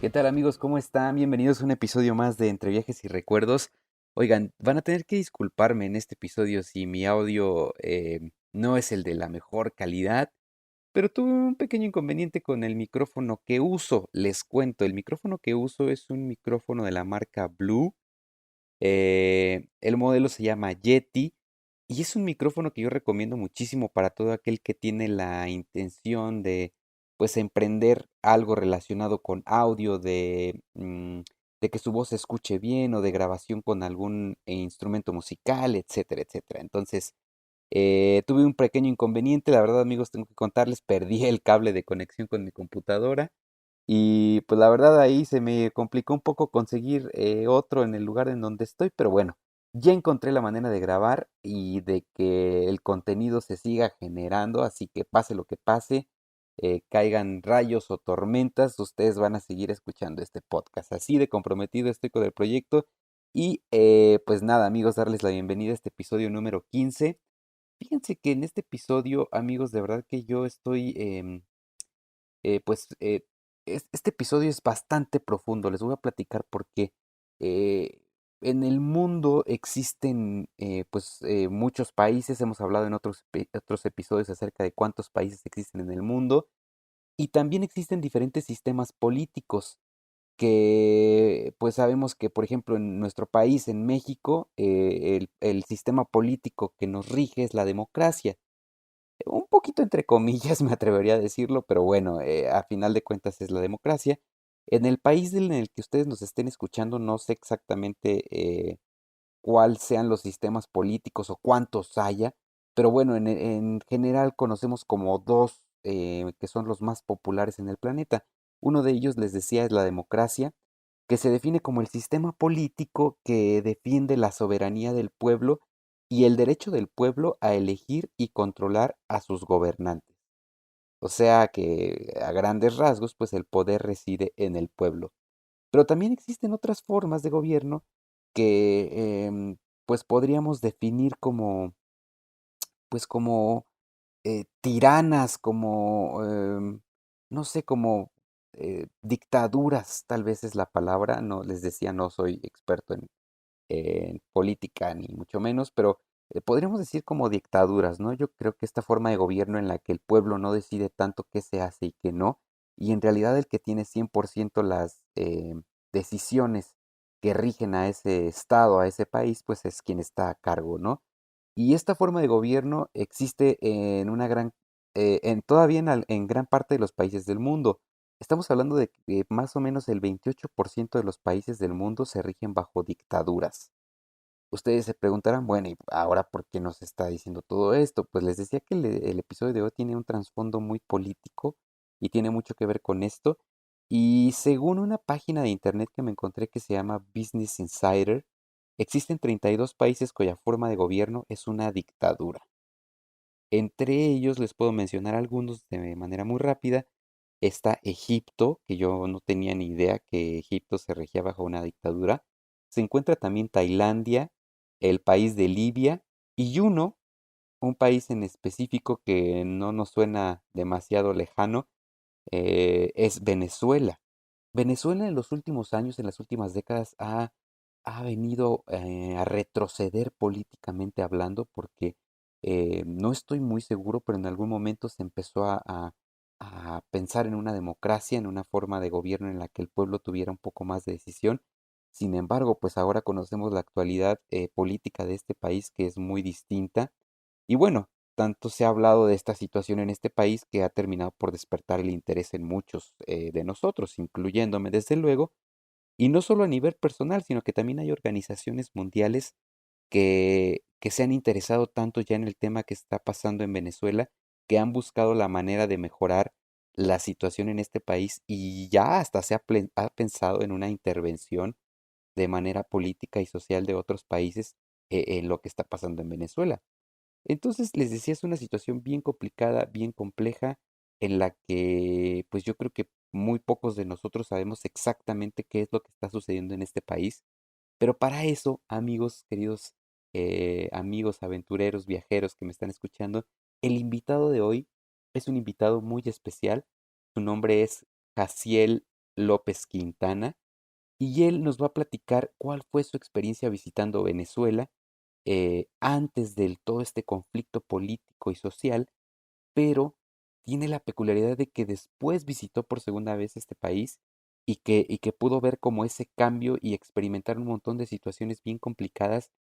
¿Qué tal amigos? ¿Cómo están? Bienvenidos a un episodio más de Entre Viajes y Recuerdos. Oigan, van a tener que disculparme en este episodio si mi audio no es el de la mejor calidad, pero tuve un pequeño inconveniente con el micrófono que uso. Les cuento, el micrófono que uso es un micrófono de la marca Blue. El modelo se llama Yeti y es un micrófono que yo recomiendo muchísimo para todo aquel que tiene la intención de, pues, emprender algo relacionado con audio, de que su voz se escuche bien o de grabación con algún instrumento musical, etcétera, etcétera. Entonces, tuve un pequeño inconveniente, la verdad, amigos, tengo que contarles, perdí el cable de conexión con mi computadora y pues la verdad ahí se me complicó un poco conseguir otro en el lugar en donde estoy, pero bueno, ya encontré la manera de grabar y de que el contenido se siga generando, así que pase lo que pase, caigan rayos o tormentas, ustedes van a seguir escuchando este podcast. Así de comprometido estoy con el proyecto y pues nada, amigos, darles la bienvenida a este episodio número 15. Fíjense que en este episodio, amigos, de verdad que yo estoy pues este episodio es bastante profundo. Les voy a platicar por qué. Eh, en el mundo existen muchos países. Hemos hablado en otros episodios acerca de cuántos países existen en el mundo. Y también existen diferentes sistemas políticos que pues sabemos que, por ejemplo, en nuestro país, en México, el sistema político que nos rige es la democracia. Un poquito entre comillas, me atrevería a decirlo, pero bueno, a final de cuentas es la democracia. En el país en el que ustedes nos estén escuchando, no sé exactamente cuáles sean los sistemas políticos o cuántos haya, pero bueno, en general conocemos como dos que son los más populares en el planeta. Uno de ellos, les decía, es la democracia, que se define como el sistema político que defiende la soberanía del pueblo y el derecho del pueblo a elegir y controlar a sus gobernantes. O sea que a grandes rasgos, pues el poder reside en el pueblo. Pero también existen otras formas de gobierno que pues podríamos definir como, pues como tiranas, como, no sé, como dictaduras, tal vez es la palabra. No, les decía, no soy experto en política, ni mucho menos, pero podríamos decir como dictaduras, ¿no? Yo creo que esta forma de gobierno en la que el pueblo no decide tanto qué se hace y qué no, y en realidad el que tiene 100% las decisiones que rigen a ese estado, a ese país, pues es quien está a cargo, ¿no? Y esta forma de gobierno existe en una gran, todavía en gran parte de los países del mundo. Estamos hablando de que más o menos el 28% de los países del mundo se rigen bajo dictaduras. Ustedes se preguntarán, bueno, ¿y ahora por qué nos está diciendo todo esto? Pues les decía que el episodio de hoy tiene un trasfondo muy político y tiene mucho que ver con esto. Y según una página de internet que me encontré que se llama Business Insider, existen 32 países cuya forma de gobierno es una dictadura. Entre ellos les puedo mencionar algunos de manera muy rápida. Está Egipto, que yo no tenía ni idea que Egipto se regía bajo una dictadura. Se encuentra también Tailandia, el país de Libia y un país en específico que no nos suena demasiado lejano, es Venezuela. Venezuela en los últimos años, en las últimas décadas, ha venido a retroceder políticamente hablando porque no estoy muy seguro, pero en algún momento se empezó a pensar en una democracia, en una forma de gobierno en la que el pueblo tuviera un poco más de decisión. Sin embargo, pues ahora conocemos la actualidad política de este país que es muy distinta. Y bueno, tanto se ha hablado de esta situación en este país que ha terminado por despertar el interés en muchos de nosotros, incluyéndome desde luego, y no solo a nivel personal, sino que también hay organizaciones mundiales que se han interesado tanto ya en el tema que está pasando en Venezuela, que han buscado la manera de mejorar la situación en este país y ya hasta ha pensado en una intervención de manera política y social de otros países en lo que está pasando en Venezuela. Entonces, les decía, es una situación bien complicada, bien compleja, en la que pues yo creo que muy pocos de nosotros sabemos exactamente qué es lo que está sucediendo en este país. Pero para eso, amigos, queridos amigos, aventureros, viajeros que me están escuchando, el invitado de hoy es un invitado muy especial. Su nombre es Jaciel López Quintana, y él nos va a platicar cuál fue su experiencia visitando Venezuela antes de todo este conflicto político y social, pero tiene la peculiaridad de que después visitó por segunda vez este país y que pudo ver como ese cambio y experimentar un montón de situaciones bien complicadas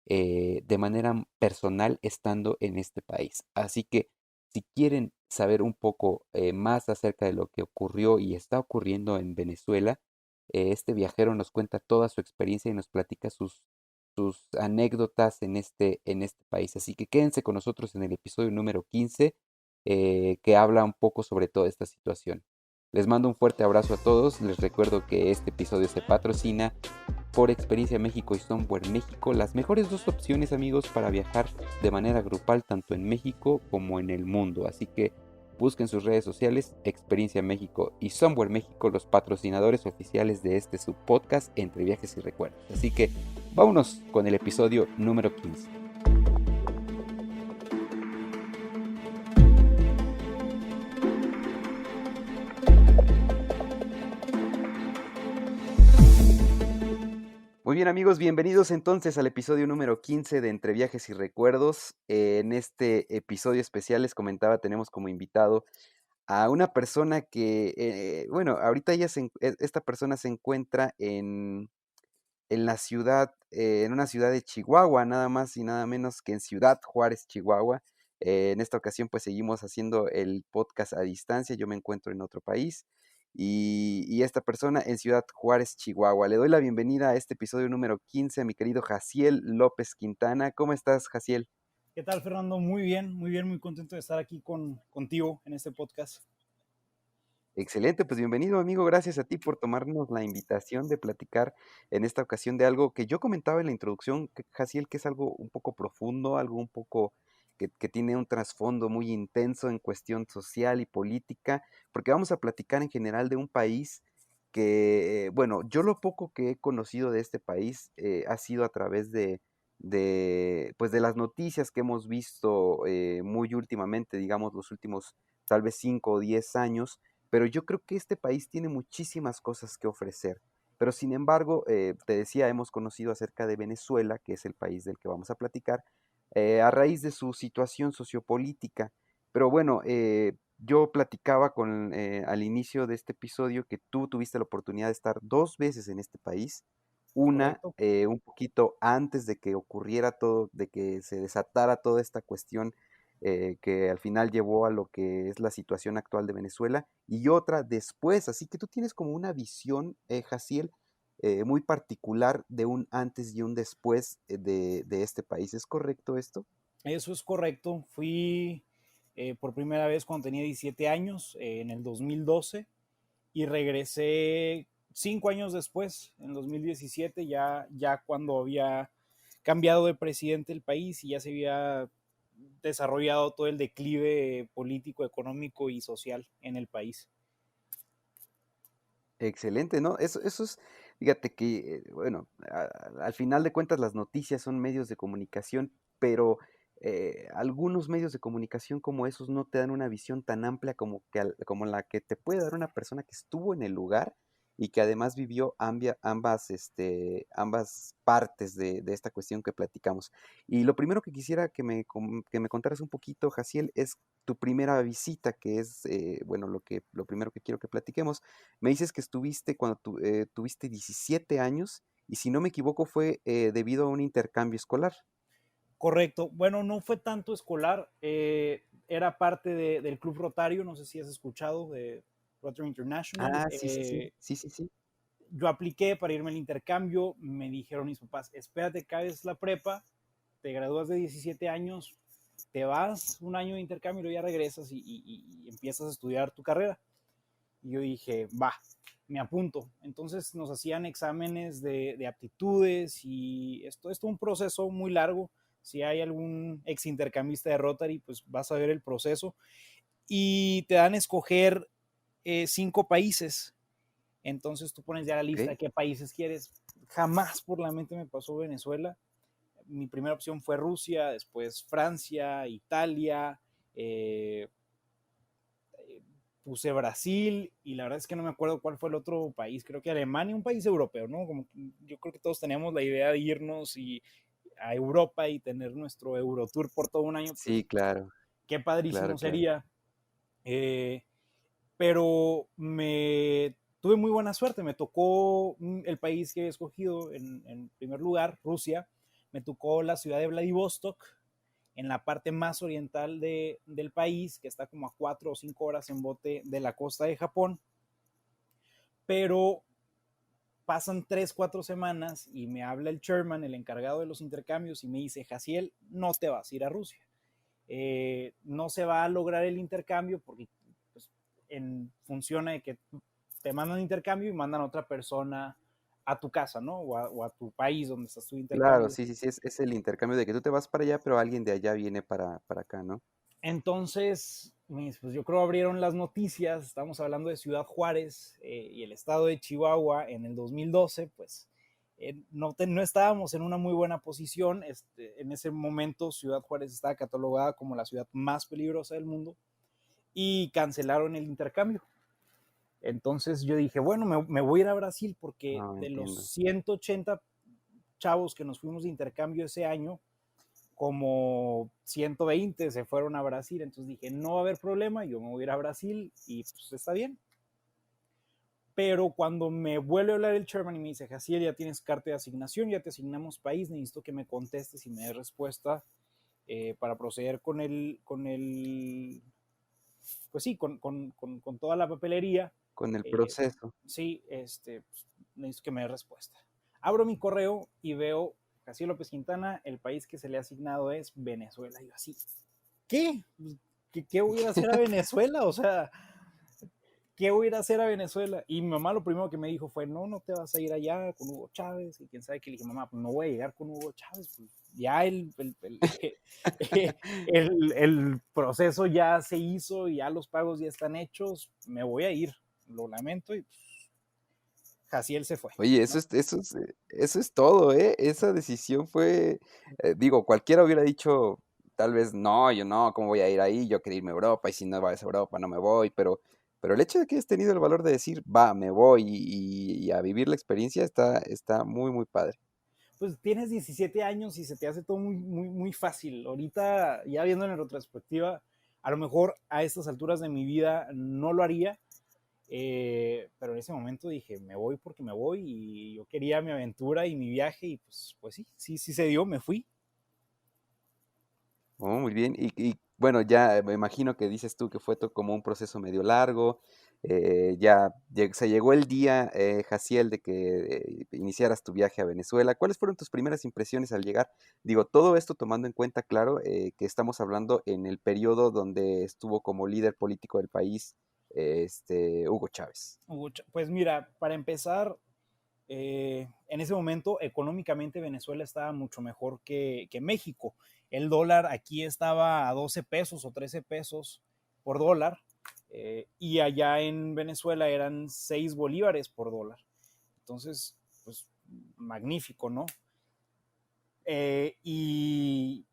de manera personal estando en este país. Así que si quieren saber un poco más acerca de lo que ocurrió y está ocurriendo en Venezuela, este viajero nos cuenta toda su experiencia y nos platica sus anécdotas en este país. Así que quédense con nosotros en el episodio número 15 que habla un poco sobre toda esta situación. Les mando un fuerte abrazo a todos. Les recuerdo que este episodio se patrocina por Experiencia México y Somewhere México, las mejores dos opciones, amigos, para viajar de manera grupal tanto en México como en el mundo. Así que busquen sus redes sociales, Experiencia México y Somewhere México, los patrocinadores oficiales de este subpodcast Entre Viajes y Recuerdos. Así que vámonos con el episodio número 15. Muy bien amigos, bienvenidos entonces al episodio número 15 de Entre Viajes y Recuerdos. En este episodio especial les comentaba, tenemos como invitado a una persona que, bueno, ahorita esta persona se encuentra en la ciudad, en una ciudad de Chihuahua, nada más y nada menos que en Ciudad Juárez, Chihuahua. En esta ocasión pues seguimos haciendo el podcast a distancia, yo me encuentro en otro país y esta persona en Ciudad Juárez, Chihuahua. Le doy la bienvenida a este episodio número 15 a mi querido Jaciel López Quintana. ¿Cómo estás, Jaciel? ¿Qué tal, Fernando? Muy bien, muy contento de estar aquí contigo en este podcast. Excelente, pues bienvenido amigo, gracias a ti por tomarnos la invitación de platicar en esta ocasión de algo que yo comentaba en la introducción, Jaciel, que es algo un poco profundo, algo un poco que tiene un trasfondo muy intenso en cuestión social y política, porque vamos a platicar en general de un país que, bueno, yo lo poco que he conocido de este país ha sido a través pues de las noticias que hemos visto muy últimamente, digamos los últimos tal vez 5 o 10 años, pero yo creo que este país tiene muchísimas cosas que ofrecer. Pero sin embargo, te decía, hemos conocido acerca de Venezuela, que es el país del que vamos a platicar, a raíz de su situación sociopolítica. Pero bueno, yo platicaba al inicio de este episodio que tú tuviste la oportunidad de estar 2 veces en este país, una ¿Correcto? un poquito antes de que ocurriera todo, de que se desatara toda esta cuestión que al final llevó a lo que es la situación actual de Venezuela, y otra después. Así que tú tienes como una visión, Jaciel, muy particular de un antes y un después de este país. ¿Es correcto esto? Eso es correcto. Fui por primera vez cuando tenía 17 años, en el 2012, y regresé 5 años después, en 2017, ya cuando había cambiado de presidente el país y ya se había desarrollado todo el declive político, económico y social en el país. Excelente, ¿no? Eso es, fíjate que, bueno, al final de cuentas las noticias son medios de comunicación, pero algunos medios de comunicación como esos no te dan una visión tan amplia como la que te puede dar una persona que estuvo en el lugar y que además vivió ambas partes de esta cuestión que platicamos. Y lo primero que quisiera que me contaras un poquito, Jaciel, es tu primera visita, que es, bueno, lo primero que quiero que platiquemos. Me dices que estuviste cuando tuviste 17 años y si no me equivoco fue debido a un intercambio escolar. Correcto. Bueno, no fue tanto escolar, era parte del Club Rotario, no sé si has escuchado de Rotary International. Ah, sí, sí, sí, sí, sí, sí. Yo apliqué para irme al intercambio, me dijeron mis papás, espérate, caes la prepa, te gradúas de 17 años, te vas un año de intercambio y luego ya regresas y empiezas a estudiar tu carrera. Y yo dije, va, me apunto. Entonces nos hacían exámenes de aptitudes y esto es un proceso muy largo. Si hay algún ex intercambista de Rotary, pues vas a ver el proceso. Y te dan a escoger 5 países. Entonces tú pones ya la Ok, lista de qué países quieres. Jamás por la mente me pasó Venezuela. Mi primera opción fue Rusia, después Francia, Italia, eh, puse Brasil y la verdad es que no me acuerdo cuál fue el otro país, creo que Alemania, un país europeo, ¿no? Como que yo creo que todos teníamos la idea de irnos a Europa y tener nuestro Eurotour por todo un año, Sí, pues claro, qué claro, padrísimo claro. sería. Eh, pero tuve muy buena suerte, me tocó el país que he escogido en primer lugar, Rusia, me tocó la ciudad de Vladivostok, en la parte más oriental del país, que está como a 4 o 5 horas en bote de la costa de Japón, pero pasan 3, 4 semanas y me habla el chairman, el encargado de los intercambios, y me dice, Jaciel, no te vas a ir a Rusia. No se va a lograr el intercambio porque pues, funciona de que te mandan intercambio y mandan a otra persona a tu casa, ¿no? O a tu país donde estás tu Claro, intercambio. sí, sí, sí, es el intercambio de que tú te vas para allá, pero alguien de allá viene para acá, ¿no? Entonces, pues yo creo abrieron las noticias, estamos hablando de Ciudad Juárez y el estado de Chihuahua en el 2012, pues no estábamos en una muy buena posición. En ese momento Ciudad Juárez estaba catalogada como la ciudad más peligrosa del mundo y cancelaron el intercambio. Entonces yo dije, bueno, me voy a ir a Brasil porque No, de los entiendo. 180 chavos que nos fuimos de intercambio ese año, como 120 se fueron a Brasil. Entonces dije, no va a haber problema, yo me voy a ir a Brasil y pues está bien. Pero cuando me vuelve a hablar el chairman y me dice, Jaciel, ya tienes carta de asignación, ya te asignamos país, necesito que me contestes y me des respuesta para proceder pues sí, con toda la papelería. Con el eh, proceso. sí, pues, necesito que me dé respuesta. Abro mi correo y veo Jaciel López Quintana, el país que se le ha asignado es Venezuela. Y yo así, ¿qué? ¿Qué voy a ir a hacer a Venezuela? O sea, ¿qué voy a ir a hacer a Venezuela? Y mi mamá lo primero que me dijo fue, no, no te vas a ir allá con Hugo Chávez. Y quién sabe qué. Le dije, mamá, pues no voy a llegar con Hugo Chávez. Pues ya el proceso ya se hizo, ya los pagos ya están hechos, me voy a ir. Lo lamento y pues, Jaciel se fue, Oye, ¿no? eso es todo, ¿eh? Esa decisión fue, digo, cualquiera hubiera dicho, tal vez, no, yo no, ¿cómo voy a ir ahí? Yo quería irme a Europa y si no vas a Europa no me voy, pero el hecho de que hayas tenido el valor de decir, va, me voy y a vivir la experiencia está muy, muy padre. Pues tienes 17 años y se te hace todo muy, muy, muy fácil. Ahorita, ya viendo en retrospectiva, a lo mejor a estas alturas de mi vida no lo haría, pero en ese momento dije, me voy porque me voy y yo quería mi aventura y mi viaje y pues sí, sí, sí se dio, me fui. Oh, muy bien. Bueno, ya me imagino que dices tú que fue como un proceso medio largo. Ya se llegó el día, Jaciel, de que iniciaras tu viaje a Venezuela. ¿Cuáles fueron tus primeras impresiones al llegar? Digo, todo esto tomando en cuenta, claro, que estamos hablando en el periodo donde estuvo como líder político del país, Hugo Chávez. Pues mira, para empezar, en ese momento económicamente Venezuela estaba mucho mejor que México. El dólar aquí estaba a 12 pesos o 13 pesos por dólar y allá en Venezuela eran 6 bolívares por dólar. Entonces, pues magnífico, ¿no? Y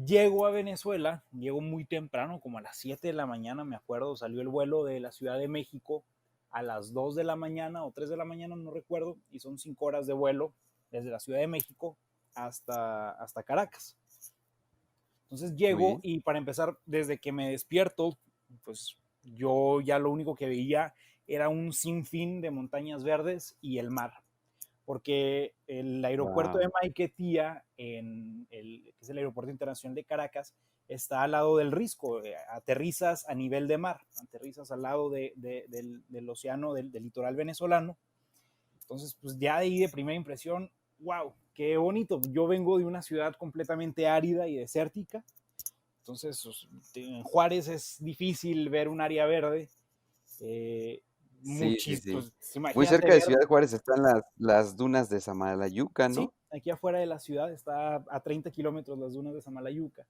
llego a Venezuela, llego muy temprano, como a las 7 de la mañana, me acuerdo, salió el vuelo de la Ciudad de México a las 2 de la mañana o 3 de la mañana, no recuerdo, y son 5 horas de vuelo desde la Ciudad de México hasta Caracas. Entonces Muy llego bien. y para empezar, desde que me despierto, pues yo ya lo único que veía era un sinfín de montañas verdes y el mar porque el aeropuerto de Wow. Maiquetía, que es el aeropuerto internacional de Caracas, está al lado del Risco, aterrizas a nivel de mar, aterrizas al lado del océano, del litoral venezolano. Entonces, pues ya de ahí de primera impresión, wow, qué bonito. Yo vengo de una ciudad completamente árida y desértica, entonces pues, en Juárez es difícil ver un área verde, eh, Sí, sí, sí. pues Muy imagínate cerca de ver. Ciudad Juárez están las dunas de Samalayuca, Sí, ¿no? aquí afuera de la ciudad está a 30 kilómetros las dunas de Samalayuca.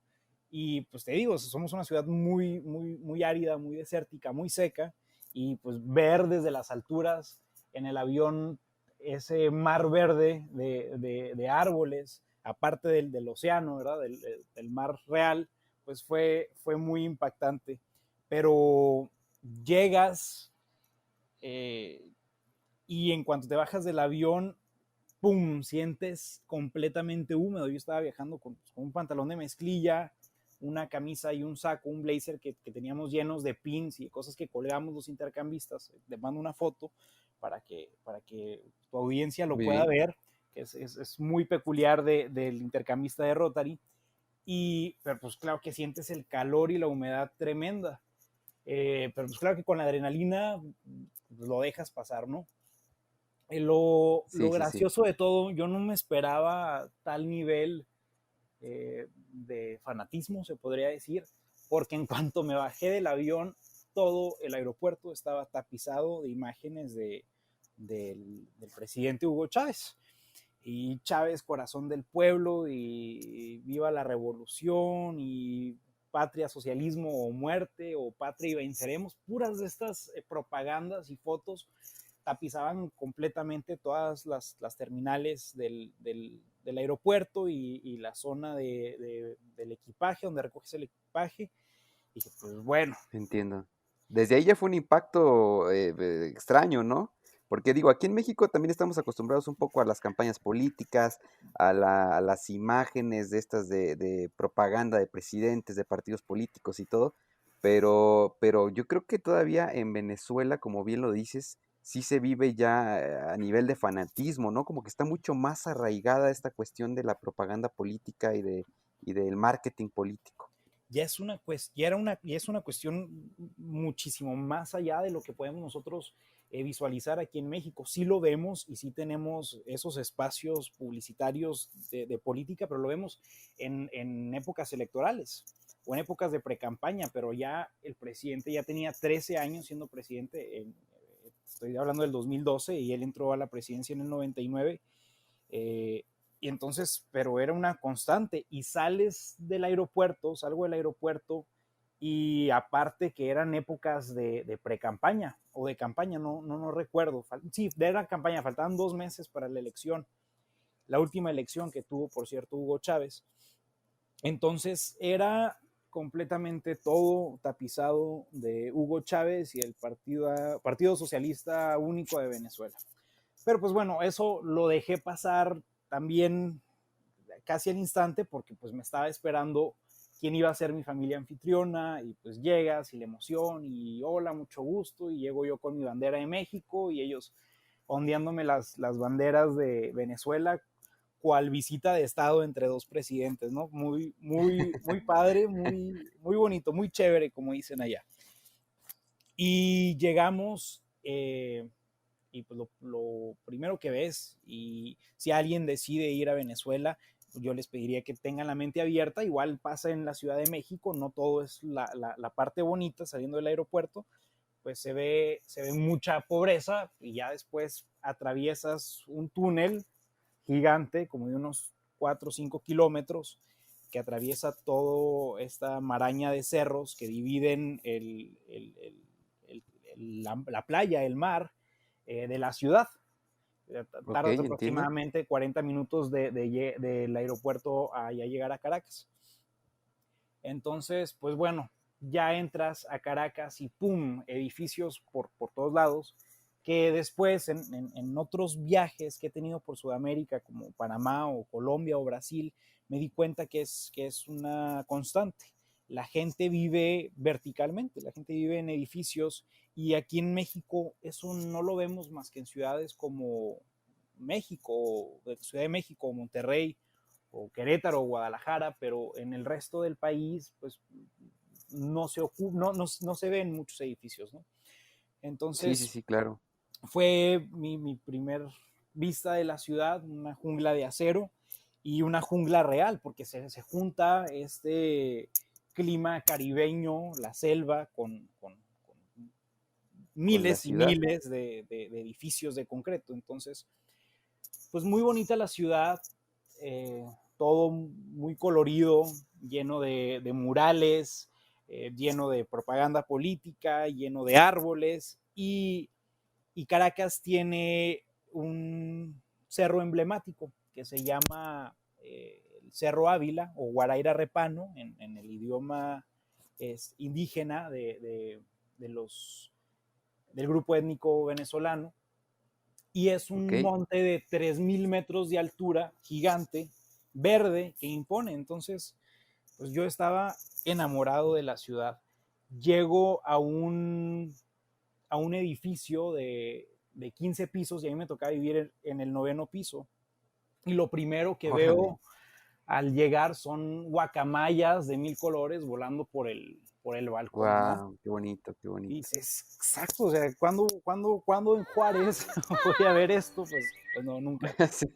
Y pues te digo, somos una ciudad muy, muy, muy árida, muy desértica, muy seca. Y pues ver desde las alturas en el avión ese mar verde de árboles, aparte del océano, ¿verdad? Del mar real, pues fue muy impactante. Pero llegas eh, y en cuanto te bajas del avión, ¡pum!, sientes completamente húmedo. Yo estaba viajando con un pantalón de mezclilla, una camisa y un saco, un blazer que teníamos llenos de pins y cosas que colgamos los intercambistas. Te mando una foto para que tu audiencia lo Muy pueda bien. ver, que es muy peculiar del intercambista de Rotary. Pero pues claro que sientes el calor y la humedad tremenda. Pero pues claro que con la adrenalina pues, lo dejas pasar, ¿no? Lo Sí, sí, sí. gracioso de todo, yo no me esperaba tal nivel de fanatismo, se podría decir, porque en cuanto me bajé del avión, todo el aeropuerto estaba tapizado de imágenes del presidente Hugo Chávez. Y Chávez, corazón del pueblo, y viva la revolución, y patria, socialismo o muerte, o patria y venceremos, puras de estas propagandas y fotos tapizaban completamente todas las terminales del aeropuerto y la zona del equipaje, donde recoges el equipaje. Y dije, pues bueno, Entiendo. Desde ahí ya fue un impacto extraño, ¿no? Porque digo, aquí en México también estamos acostumbrados un poco a las campañas políticas, a las imágenes de estas de propaganda de presidentes, de partidos políticos y todo, pero yo creo que todavía en Venezuela, como bien lo dices, sí se vive ya a nivel de fanatismo, ¿no? Como que está mucho más arraigada esta cuestión de la propaganda política y del marketing político. ya es una cuestión muchísimo más allá de lo que podemos nosotros visualizar aquí en México. Sí lo vemos y sí tenemos esos espacios publicitarios de política, pero lo vemos en épocas electorales o en épocas de precampaña, pero ya el presidente ya tenía 13 años siendo presidente, estoy hablando del 2012 y él entró a la presidencia en el 99. Eh, y entonces, pero era una constante. Y sales del aeropuerto, salgo del aeropuerto, y aparte que eran épocas de pre-campaña o de campaña, no recuerdo. Sí, de la campaña, faltaban 2 meses para la elección, la última elección que tuvo, por cierto, Hugo Chávez. Entonces era completamente todo tapizado de Hugo Chávez y el Partido Socialista Único de Venezuela. Pero pues bueno, eso lo dejé pasar también casi al instante porque pues me estaba esperando quién iba a ser mi familia anfitriona y pues llegas y la emoción y hola, mucho gusto, y llego yo con mi bandera de México y ellos ondeándome las banderas de Venezuela, cual visita de estado entre dos presidentes, ¿no? Muy padre, muy bonito, muy chévere, como dicen allá. Y llegamos, y pues lo primero que ves, y si alguien decide ir a Venezuela, pues yo les pediría que tengan la mente abierta. Igual pasa en la Ciudad de México, no todo es la parte bonita saliendo del aeropuerto, pues se ve mucha pobreza y ya después atraviesas un túnel gigante, como de unos 4 o 5 kilómetros, que atraviesa toda esta maraña de cerros que dividen la playa, el mar, de la ciudad. Ok, Tardas entiendo. aproximadamente 40 minutos del aeropuerto a ya llegar a Caracas. Entonces, pues bueno, ya entras a Caracas y ¡pum!, edificios por todos lados, que después en otros viajes que he tenido por Sudamérica, como Panamá o Colombia o Brasil, me di cuenta que es una constante. La gente vive verticalmente, la gente vive en edificios, y aquí en México eso no lo vemos más que en ciudades como México, Ciudad de México, Monterrey, o Querétaro o Guadalajara, pero en el resto del país, pues no se ven muchos edificios, ¿no? Sí, sí, Entonces, sí, claro. fue mi primer vista de la ciudad, una jungla de acero y una jungla real, porque se junta este clima caribeño, la selva, con Con la miles y ciudad. miles de edificios de concreto. Entonces, pues muy bonita la ciudad, eh, todo muy colorido, lleno de murales, lleno de propaganda política, lleno de árboles, y Caracas tiene un cerro emblemático que se llama el Cerro Ávila o Guaraíra Repano en el idioma indígena del grupo étnico venezolano, y es Ok. un monte de 3.000 metros de altura, gigante, verde, que impone. Entonces, pues yo estaba enamorado de la ciudad. Llego a un edificio de 15 pisos y a mí me tocaba vivir en el noveno piso. Y lo primero que Órale. veo al llegar son guacamayas de 1.000 colores volando por el balcón, ¿no? Wow, qué bonito, qué Y bonito. dices, exacto, o sea, ¿cuándo en Juárez voy a ver esto? Pues no, nunca. Sí,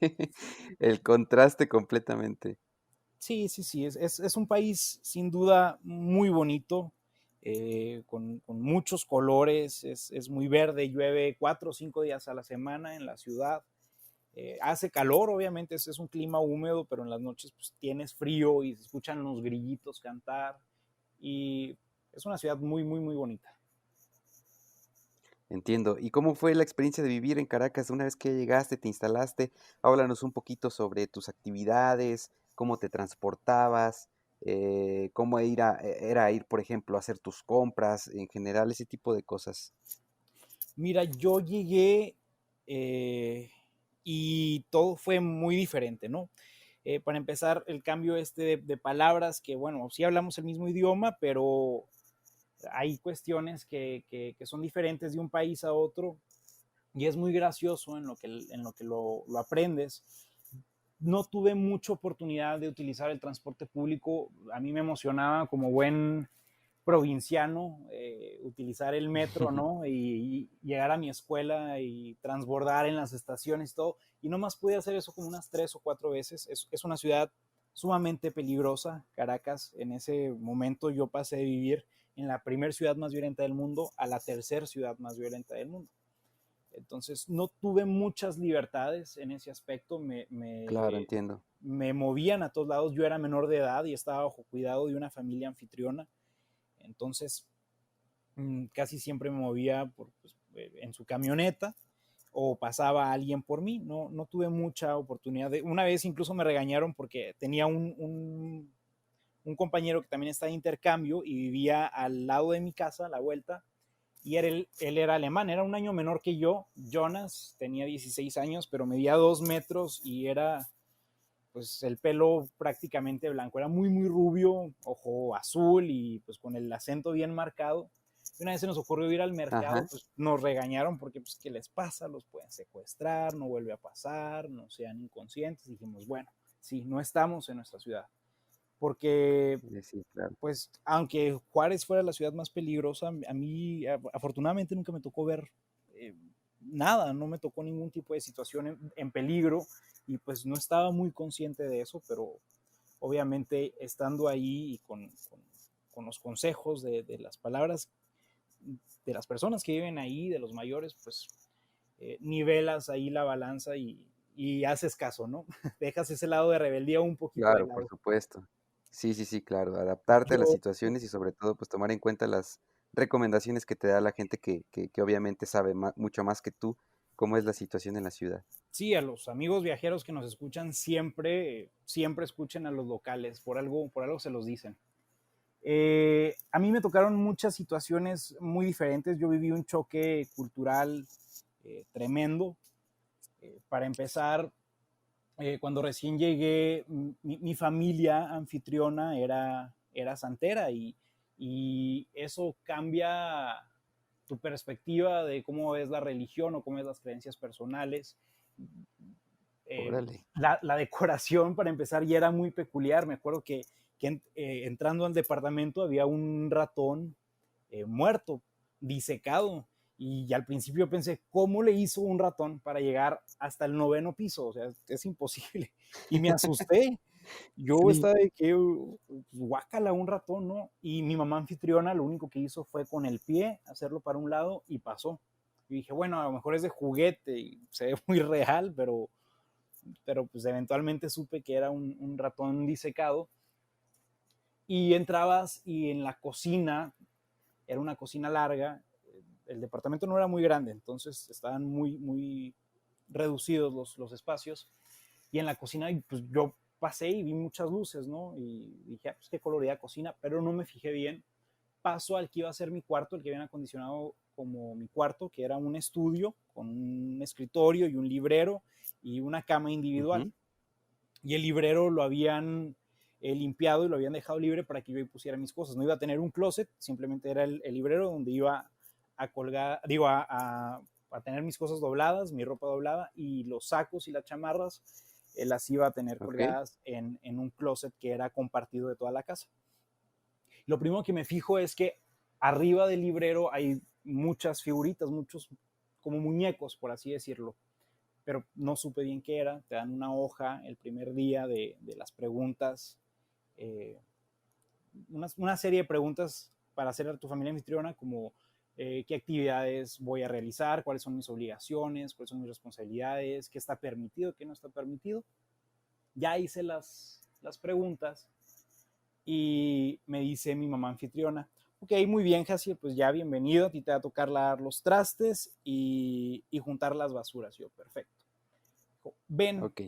el contraste completamente. Sí, sí, sí, es un país sin duda muy bonito, con muchos colores, es muy verde, llueve 4 o 5 días a la semana en la ciudad. Hace calor, obviamente, es un clima húmedo, pero en las noches pues, tienes frío y se escuchan los grillitos cantar. Y es una ciudad muy, muy, muy bonita. Entiendo. ¿Y cómo fue la experiencia de vivir en Caracas una vez que llegaste, te instalaste? Háblanos un poquito sobre tus actividades, cómo te transportabas, cómo era ir, por ejemplo, a hacer tus compras, en general, ese tipo de cosas. Mira, yo llegué eh, y todo fue muy diferente, ¿no? Para empezar, el cambio de palabras, que bueno, sí hablamos el mismo idioma, pero hay cuestiones que son diferentes de un país a otro y es muy gracioso en lo que lo aprendes. No tuve mucha oportunidad de utilizar el transporte público. A mí me emocionaba como buen provinciano utilizar el metro, ¿no? Y llegar a mi escuela y transbordar en las estaciones y todo. Y nomás pude hacer eso como unas 3 o 4 veces. Es una ciudad sumamente peligrosa, Caracas. En ese momento yo pasé de vivir en la primera ciudad más violenta del mundo a la tercera ciudad más violenta del mundo. Entonces no tuve muchas libertades en ese aspecto, Claro, entiendo. me movían a todos lados, yo era menor de edad y estaba bajo cuidado de una familia anfitriona, entonces casi siempre me movía pues, en su camioneta o pasaba alguien por mí, no tuve mucha oportunidad. Una vez incluso me regañaron porque tenía un compañero que también estaba de intercambio y vivía al lado de mi casa, a la vuelta, y él era alemán, era un año menor que yo. Jonas tenía 16 años, pero medía 2 metros y era pues el pelo prácticamente blanco, era muy, muy rubio, ojo azul y pues con el acento bien marcado. Y una vez se nos ocurrió ir al mercado, Ajá. pues nos regañaron porque pues ¿qué les pasa? Los pueden secuestrar, no vuelve a pasar, no sean inconscientes. Dijimos, bueno, sí, no estamos en nuestra ciudad. Porque Sí, claro. pues aunque Juárez fuera la ciudad más peligrosa, a mí afortunadamente nunca me tocó ver eh, nada, no me tocó ningún tipo de situación en peligro y pues no estaba muy consciente de eso, pero obviamente estando ahí y con los consejos de las palabras de las personas que viven ahí, de los mayores, pues nivelas ahí la balanza y haces caso, ¿no? Dejas ese lado de rebeldía un poquito de Claro, por lado. supuesto. Sí, sí, sí, claro. Adaptarte a las Yo situaciones y sobre todo, pues tomar en cuenta las recomendaciones que te da la gente que obviamente sabe mucho más que tú cómo es la situación en la ciudad. sí, a los amigos viajeros que nos escuchan siempre, siempre escuchen a los locales, por algo se los dicen. A mí me tocaron muchas situaciones muy diferentes, yo viví un choque cultural tremendo. Para empezar, cuando recién llegué, mi familia anfitriona era santera y eso cambia tu perspectiva de cómo ves la religión o cómo ves las creencias personales. Órale. La decoración, para empezar, ya era muy peculiar. Me acuerdo que entrando al departamento había un ratón muerto, disecado. Y al principio pensé, ¿cómo le hizo un ratón para llegar hasta el noveno piso? O sea, es imposible. Y me asusté. Yo Sí. estaba de que, guácala, un ratón, ¿no? Y mi mamá anfitriona lo único que hizo fue con el pie hacerlo para un lado y pasó. Y dije, bueno, a lo mejor es de juguete y se ve muy real, pero pues eventualmente supe que era un ratón disecado. Y entrabas y en la cocina, era una cocina larga, el departamento no era muy grande, entonces estaban muy, muy reducidos los espacios. Y en la cocina, pues yo pasé y vi muchas luces, ¿no? Y dije, ah, pues qué colorida cocina, pero no me fijé bien. paso al que iba a ser mi cuarto, el que habían acondicionado como mi cuarto, que era un estudio con un escritorio y un librero y una cama individual. Ujú. Y el librero lo habían limpiado y lo habían dejado libre para que yo ahí pusiera mis cosas. No iba a tener un closet, simplemente era el librero donde iba a colgar, digo, a tener mis cosas dobladas, mi ropa doblada, y los sacos y las chamarras las iba a tener Ok, colgadas en un closet que era compartido de toda la casa. Lo primero que me fijo es que arriba del librero hay muchas figuritas, muchos como muñecos, por así decirlo, pero no supe bien qué era. Te dan una hoja el primer día de las preguntas, eh, una serie de preguntas para hacer a tu familia anfitriona, como qué actividades voy a realizar, cuáles son mis obligaciones, cuáles son mis responsabilidades, qué está permitido, qué no está permitido. Ya hice las preguntas y me dice mi mamá anfitriona, ok, muy bien, Jaciel, pues ya bienvenido, a ti te va a tocar lavar los trastes y juntar las basuras. Yo, perfecto. Ven, ok.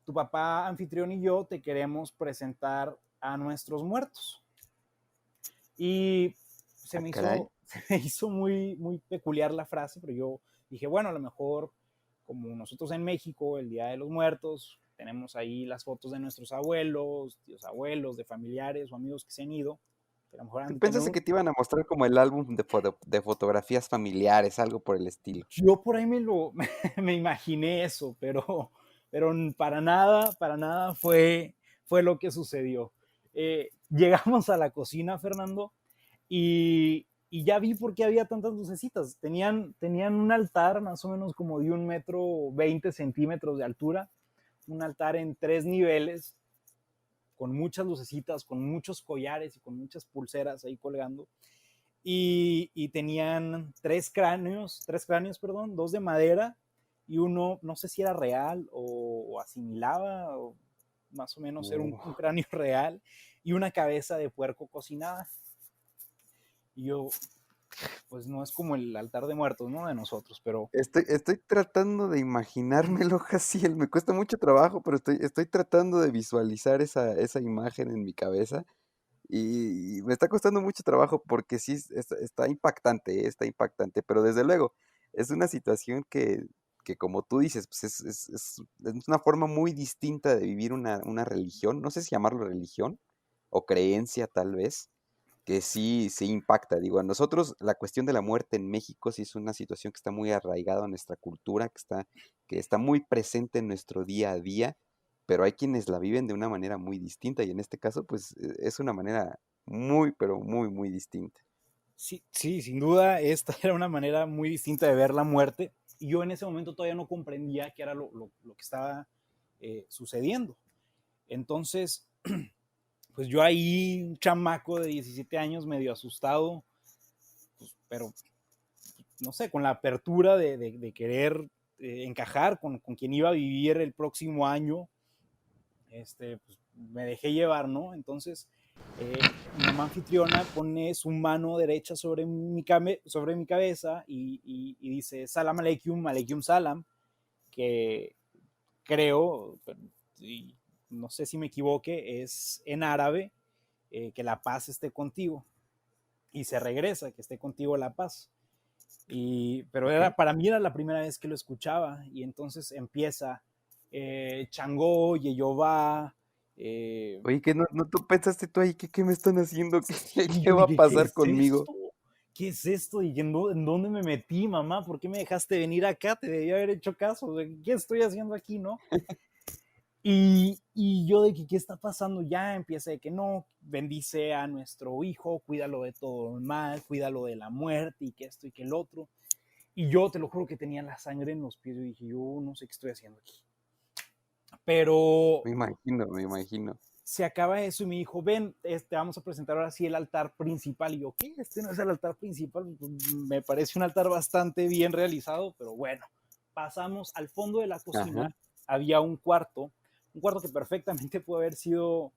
tu papá anfitrión y yo te queremos presentar a nuestros muertos. Y se Ah, me caray. hizo, se me hizo muy, muy peculiar la frase, pero yo dije, bueno, a lo mejor como nosotros en México, el Día de los Muertos, tenemos ahí las fotos de nuestros abuelos, tíos abuelos, de familiares o amigos que se han ido, que a lo mejor han ¿Tú de tener pensaste que te iban a mostrar como el álbum de fotografías familiares, algo por el estilo? Yo por ahí me imaginé eso, pero para nada fue lo que sucedió. Llegamos a la cocina, Fernando, y ya vi por qué había tantas lucecitas. Tenían un altar más o menos como de 1,20 m de altura, un altar en 3 niveles, con muchas lucecitas, con muchos collares y con muchas pulseras ahí colgando. Y tenían tres cráneos, perdón, dos de madera y uno, no sé si era real o asimilaba, o más o menos era un Oh. cráneo real, y una cabeza de puerco cocinada. Y yo, pues no es como el altar de muertos, ¿no? De nosotros, pero Estoy tratando de imaginármelo, Jaciel. Me cuesta mucho trabajo, pero estoy tratando de visualizar esa imagen en mi cabeza. Y me está costando mucho trabajo porque sí está impactante, está impactante. Pero desde luego, es una situación que como tú dices, pues es una forma muy distinta de vivir una religión. No sé si llamarlo religión o creencia tal vez, que sí, sí impacta. Digo, a nosotros la cuestión de la muerte en México sí es una situación que está muy arraigada en nuestra cultura, que está muy presente en nuestro día a día, pero hay quienes la viven de una manera muy distinta y en este caso, pues es una manera muy, pero muy, muy distinta. sí, sí, sin duda, esta era una manera muy distinta de ver la muerte. Y yo en ese momento todavía no comprendía qué era lo que estaba sucediendo. Entonces, pues yo ahí, un chamaco de 17 años, medio asustado, pues, pero no sé, con la apertura de querer encajar con quien iba a vivir el próximo año, pues, me dejé llevar, ¿no? Entonces, mi mamá anfitriona pone su mano derecha sobre mi cabeza y dice Salam Aleikum, Aleikum Salam, que creo, y no sé si me equivoque, es en árabe, que la paz esté contigo. Y se regresa, que esté contigo la paz. Pero Ok. para mí era la primera vez que lo escuchaba y entonces empieza Changó, Yeyová. Eh, Oye, que no tú pensaste tú ahí, ¿qué me están haciendo? ¿Qué, y qué yo va a dije, ¿qué pasar es conmigo? esto? ¿Qué es esto? ¿Y en dónde me metí, mamá? ¿Por qué me dejaste venir acá? Te debía haber hecho caso. ¿Qué estoy haciendo aquí, no? Y yo de que, ¿qué está pasando? Ya empieza de que no, bendice a nuestro hijo, cuídalo de todo el mal, cuídalo de la muerte y que esto y que el otro. Y yo te lo juro que tenía la sangre en los pies. Yo dije, yo no sé qué estoy haciendo aquí. Pero Me imagino, me imagino. se acaba eso y me dijo, ven, vamos a presentar ahora sí el altar principal. Y yo, ¿qué? Este no es el altar principal. Me parece un altar bastante bien realizado, pero bueno, pasamos al fondo de la Ajá. cocina. Había un cuarto que perfectamente puede haber sido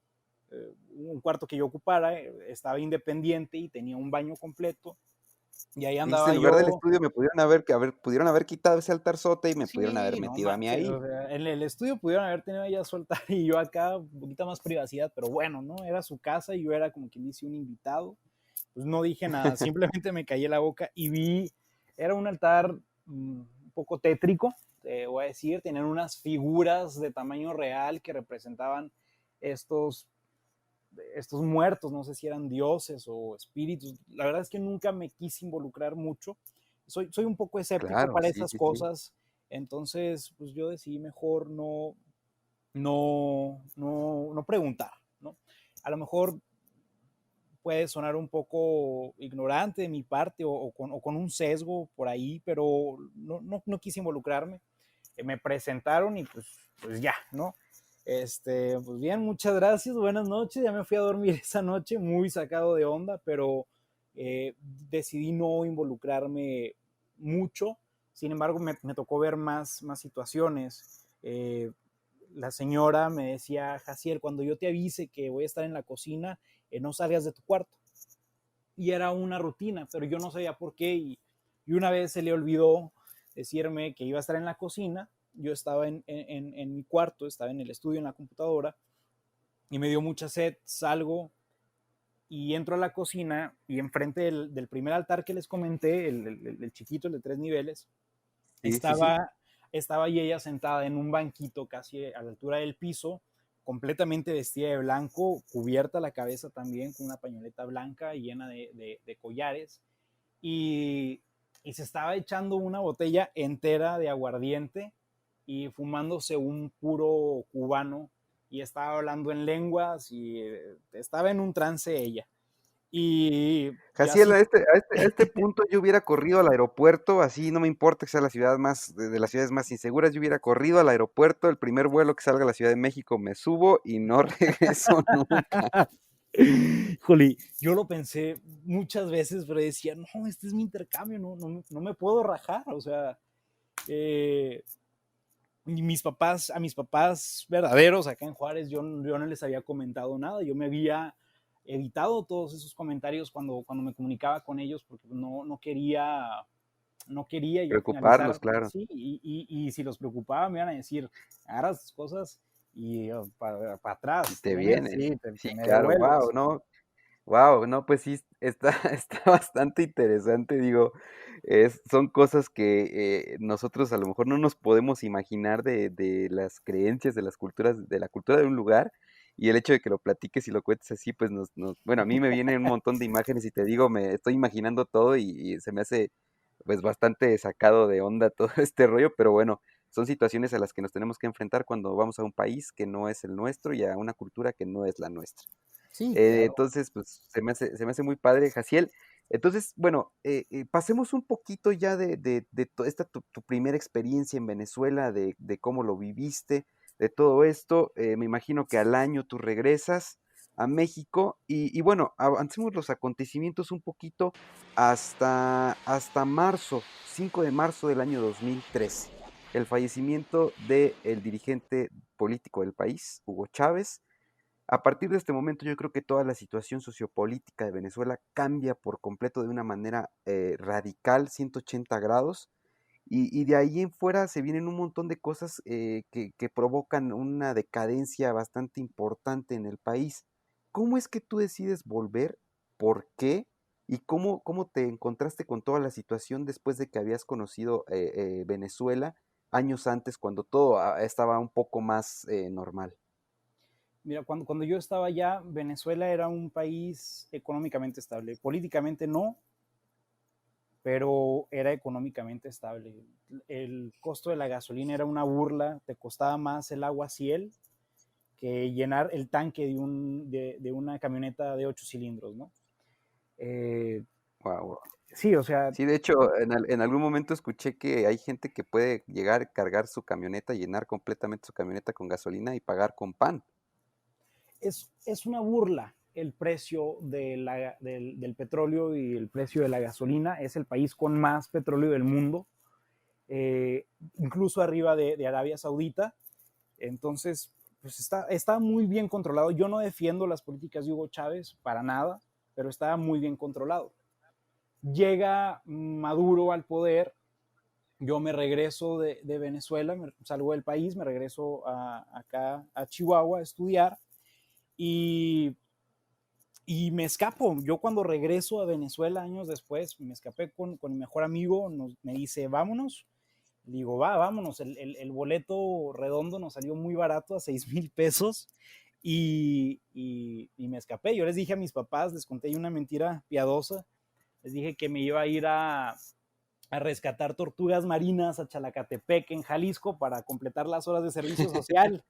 un cuarto que yo ocupara. Estaba independiente y tenía un baño completo. Y ahí Dijiste, andaba en lugar del yo. estudio me pudieron haber quitado ese altarzote y me pudieron haber Sí, no metido a mí manches, ahí. o sea, en el estudio pudieron haber tenido ya soltar y yo acá un poquito más privacidad, pero bueno, ¿no? Era su casa y yo era como quien dice un invitado pues no dije nada, simplemente me callé la boca y vi, era un altar un poco tétrico, voy a decir, tenían unas figuras de tamaño real que representaban estos, estos muertos, no sé si eran dioses o espíritus. La verdad es que nunca me quise involucrar mucho. Soy un poco escéptico Claro, para sí, esas sí, sí. cosas, entonces pues yo decidí mejor no preguntar, ¿no? A lo mejor puede sonar un poco ignorante de mi parte o con un sesgo por ahí, pero no quise involucrarme. Me presentaron y pues ya, ¿no? Pues bien, muchas gracias, buenas noches. Ya me fui a dormir esa noche muy sacado de onda, pero decidí no involucrarme mucho. Sin embargo, me tocó ver más situaciones. La señora me decía, Jaciel, cuando yo te avise que voy a estar en la cocina, no salgas de tu cuarto. Y era una rutina, pero yo no sabía por qué. Y una vez se le olvidó decirme que iba a estar en la cocina. Yo estaba en mi cuarto, estaba en el estudio, en la computadora, y me dio mucha sed. Salgo y entro a la cocina y enfrente del primer altar que les comenté, el chiquito, el de 3 niveles, Sí, sí, sí. estaba y ella sentada en un banquito casi a la altura del piso, completamente vestida de blanco, cubierta la cabeza también con una pañoleta blanca y llena de collares, y, y se estaba echando una botella entera de aguardiente y fumándose un puro cubano y estaba hablando en lenguas y estaba en un trance ella. Y Jaciel, así, a este punto yo hubiera corrido al aeropuerto, así no me importa que sea la ciudad más, de las ciudades más inseguras, yo hubiera corrido al aeropuerto, el primer vuelo que salga a la Ciudad de México me subo y no regreso nunca. Juli, yo lo pensé muchas veces, pero decía, no, este es mi intercambio, no me puedo rajar, o sea, eh, a mis papás verdaderos acá en Juárez, yo no les había comentado nada, yo me había evitado todos esos comentarios cuando me comunicaba con ellos porque no quería yo Preocuparlos, finalizar, claro. sí, y si los preocupaba me iban a decir, agarras tus cosas y para Y atrás, te tienes, vienes. sí, te Sí, me claro, devuelves. wow, no, pues sí, está, está bastante interesante, digo, son cosas que nosotros a lo mejor no nos podemos imaginar de las creencias, de las culturas, de la cultura de un lugar, y el hecho de que lo platiques y lo cuentes así, pues bueno, a mí me vienen un montón de imágenes y te digo, me estoy imaginando todo y se me hace pues bastante sacado de onda todo este rollo, pero bueno, son situaciones a las que nos tenemos que enfrentar cuando vamos a un país que no es el nuestro y a una cultura que no es la nuestra. Sí, claro. Entonces, pues se me hace muy padre, Jaciel. Entonces, bueno, pasemos un poquito ya de esta tu primera experiencia en Venezuela, de cómo lo viviste, de todo esto. Me imagino que al año tú regresas a México y bueno, avancemos los acontecimientos un poquito hasta marzo, 5 de marzo del año 2013, el fallecimiento del dirigente político del país, Hugo Chávez. A partir de este momento yo creo que toda la situación sociopolítica de Venezuela cambia por completo de una manera radical, 180 grados, y de ahí en fuera se vienen un montón de cosas que provocan una decadencia bastante importante en el país. ¿Cómo es que tú decides volver? ¿Por qué? ¿Y cómo te encontraste con toda la situación después de que habías conocido Venezuela años antes, cuando todo estaba un poco más normal? Mira, cuando yo estaba allá, Venezuela era un país económicamente estable. Políticamente no, pero era económicamente estable. El costo de la gasolina era una burla, te costaba más el agua Ciel que llenar el tanque de una camioneta de 8 cilindros, ¿no? Eh, Wow. sí, o sea, Sí, de hecho, en algún momento escuché que hay gente que puede llegar, cargar su camioneta, llenar completamente su camioneta con gasolina y pagar con pan. es una burla el precio del petróleo y el precio de la gasolina. Es el país con más petróleo del mundo, eh, incluso arriba de Arabia Saudita. Entonces, pues está muy bien controlado. Yo no defiendo las políticas de Hugo Chávez para nada, pero está muy bien controlado. Llega Maduro al poder, yo me regreso de Venezuela, salgo del país, me regreso acá a Chihuahua a estudiar y Y me escapo. Yo cuando regreso a Venezuela años después, me escapé con mi mejor amigo, me dice, vámonos. Le digo, vámonos. El boleto redondo nos salió muy barato, a 6,000 pesos. Y me escapé. Yo les dije a mis papás, les conté una mentira piadosa. Les dije que me iba a ir a rescatar tortugas marinas a Chalacatepec, en Jalisco, para completar las horas de servicio social.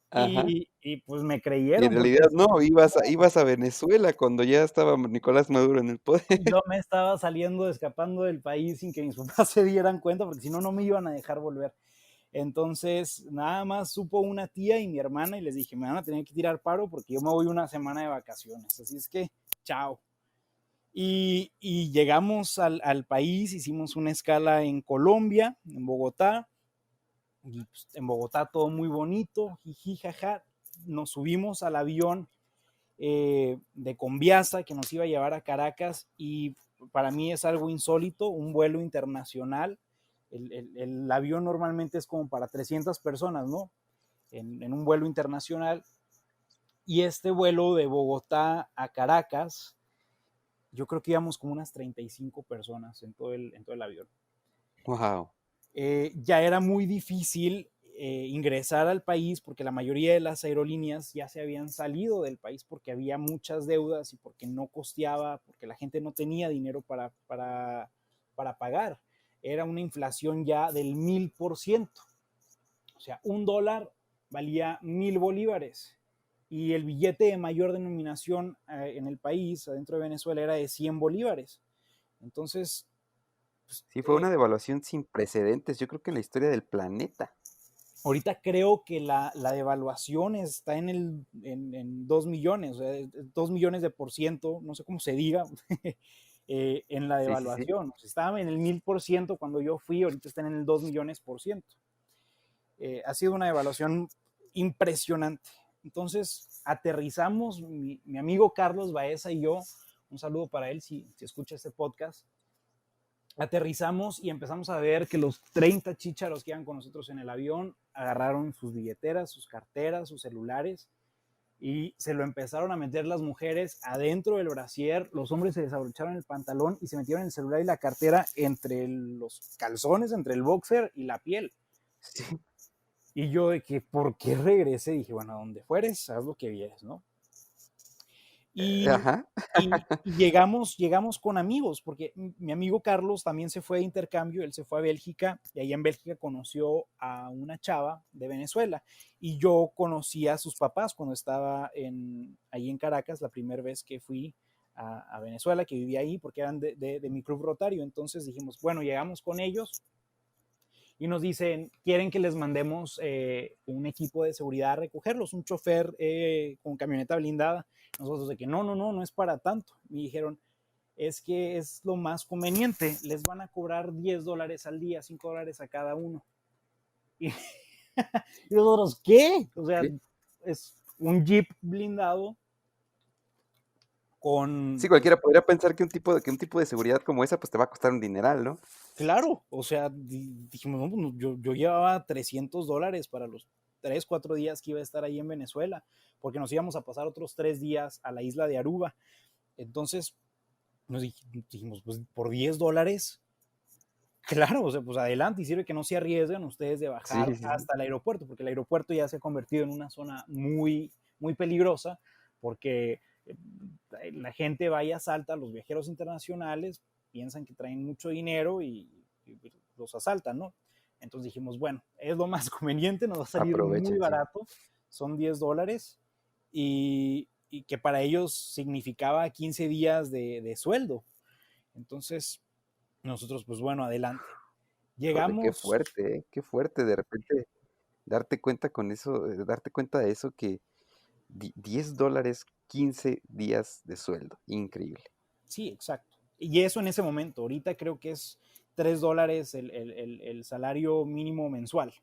Ajá. Y pues me Y en creyeron, porque realidad no, ibas a Venezuela cuando ya estaba Nicolás Maduro en el poder. yo me estaba saliendo, escapando del país sin que mis papás se dieran cuenta, porque si no, no me iban a dejar volver. Entonces, nada más supo una tía y mi hermana y les dije, me van a tener que tirar paro porque yo me voy una semana de vacaciones. Así es que, chao. Y llegamos al país, hicimos una escala en Colombia, en Bogotá. Y pues, en Bogotá todo muy bonito, jiji, jaja. Nos subimos al avión de Conviasa que nos iba a llevar a Caracas y para mí es algo insólito, un vuelo internacional. El avión normalmente es como para 300 personas, ¿no? En un vuelo internacional. Y este vuelo de Bogotá a Caracas, yo creo que íbamos como unas 35 personas en todo el avión. Wow. Ya era muy difícil ingresar al país porque la mayoría de las aerolíneas ya se habían salido del país porque había muchas deudas y porque no costeaba, porque la gente no tenía dinero para pagar. Era una inflación ya del 1000%. O sea, $1 valía 1000 bolívares. Y el billete de mayor denominación en el país, adentro de Venezuela, era de 100 bolívares. Entonces, pues, Sí, fue una devaluación sin precedentes, yo creo que en la historia del planeta. ahorita creo que la devaluación está en 2 millones, o sea, 2 millones de por ciento, no sé cómo se diga, en la Sí, sí, sí. devaluación. O sea, estaba en el 1000% cuando yo fui, ahorita están en el 2 millones por ciento. Ha sido una devaluación impresionante. Entonces, aterrizamos, mi amigo Carlos Baeza y yo, un saludo para él si escucha este podcast, aterrizamos y empezamos a ver que los 30 chícharos que iban con nosotros en el avión agarraron sus billeteras, sus carteras, sus celulares y se lo empezaron a meter las mujeres adentro del brasier, los hombres se desabrocharon el pantalón y se metieron el celular y la cartera entre los calzones, entre el boxer y la piel. Sí. Y yo de que, ¿por qué regresé? Dije, bueno, a donde fueres, haz lo que vieres, ¿no? Y, Ajá. y llegamos con amigos, porque mi amigo Carlos también se fue de intercambio, él se fue a Bélgica y ahí en Bélgica conoció a una chava de Venezuela y yo conocí a sus papás cuando estaba ahí en Caracas, la primera vez que fui a Venezuela, que vivía ahí porque eran de mi club rotario. Entonces dijimos, bueno, llegamos con ellos y nos dicen, quieren que les mandemos un equipo de seguridad a recogerlos, un chofer con camioneta blindada. Nosotros de que no es para tanto. Me dijeron, es que es lo más conveniente, les van a cobrar $10 al día, $5 a cada uno. Y, y nosotros, ¿qué? O sea, Sí. es un jeep blindado con, Sí, cualquiera podría pensar que un tipo de seguridad como esa, pues te va a costar un dineral, ¿no? claro, o sea, dijimos, no, pues, yo llevaba $300 para los 3, 4 días que iba a estar ahí en Venezuela, porque nos íbamos a pasar otros 3 días a la isla de Aruba. Entonces, nos dijimos, pues por $10, claro, o sea, pues adelante, y sirve que no se arriesguen ustedes de Sí, bajar sí, sí. hasta el aeropuerto, porque el aeropuerto ya se ha convertido en una zona muy, muy peligrosa, porque la gente va y asalta, los viajeros internacionales piensan que traen mucho dinero y los asaltan, ¿no? Entonces dijimos, bueno, es lo más conveniente, nos va a salir muy Aprovechen, sí. barato, son $10 y que para ellos significaba 15 días de sueldo. Entonces, nosotros, pues bueno, adelante. Híjole, qué Llegamos, fuerte, ¿eh? Qué fuerte de repente darte cuenta con eso, darte cuenta de eso que $10, 15 días de sueldo. Increíble. sí, exacto. Y eso en ese momento, ahorita creo que es $3 el salario mínimo mensual.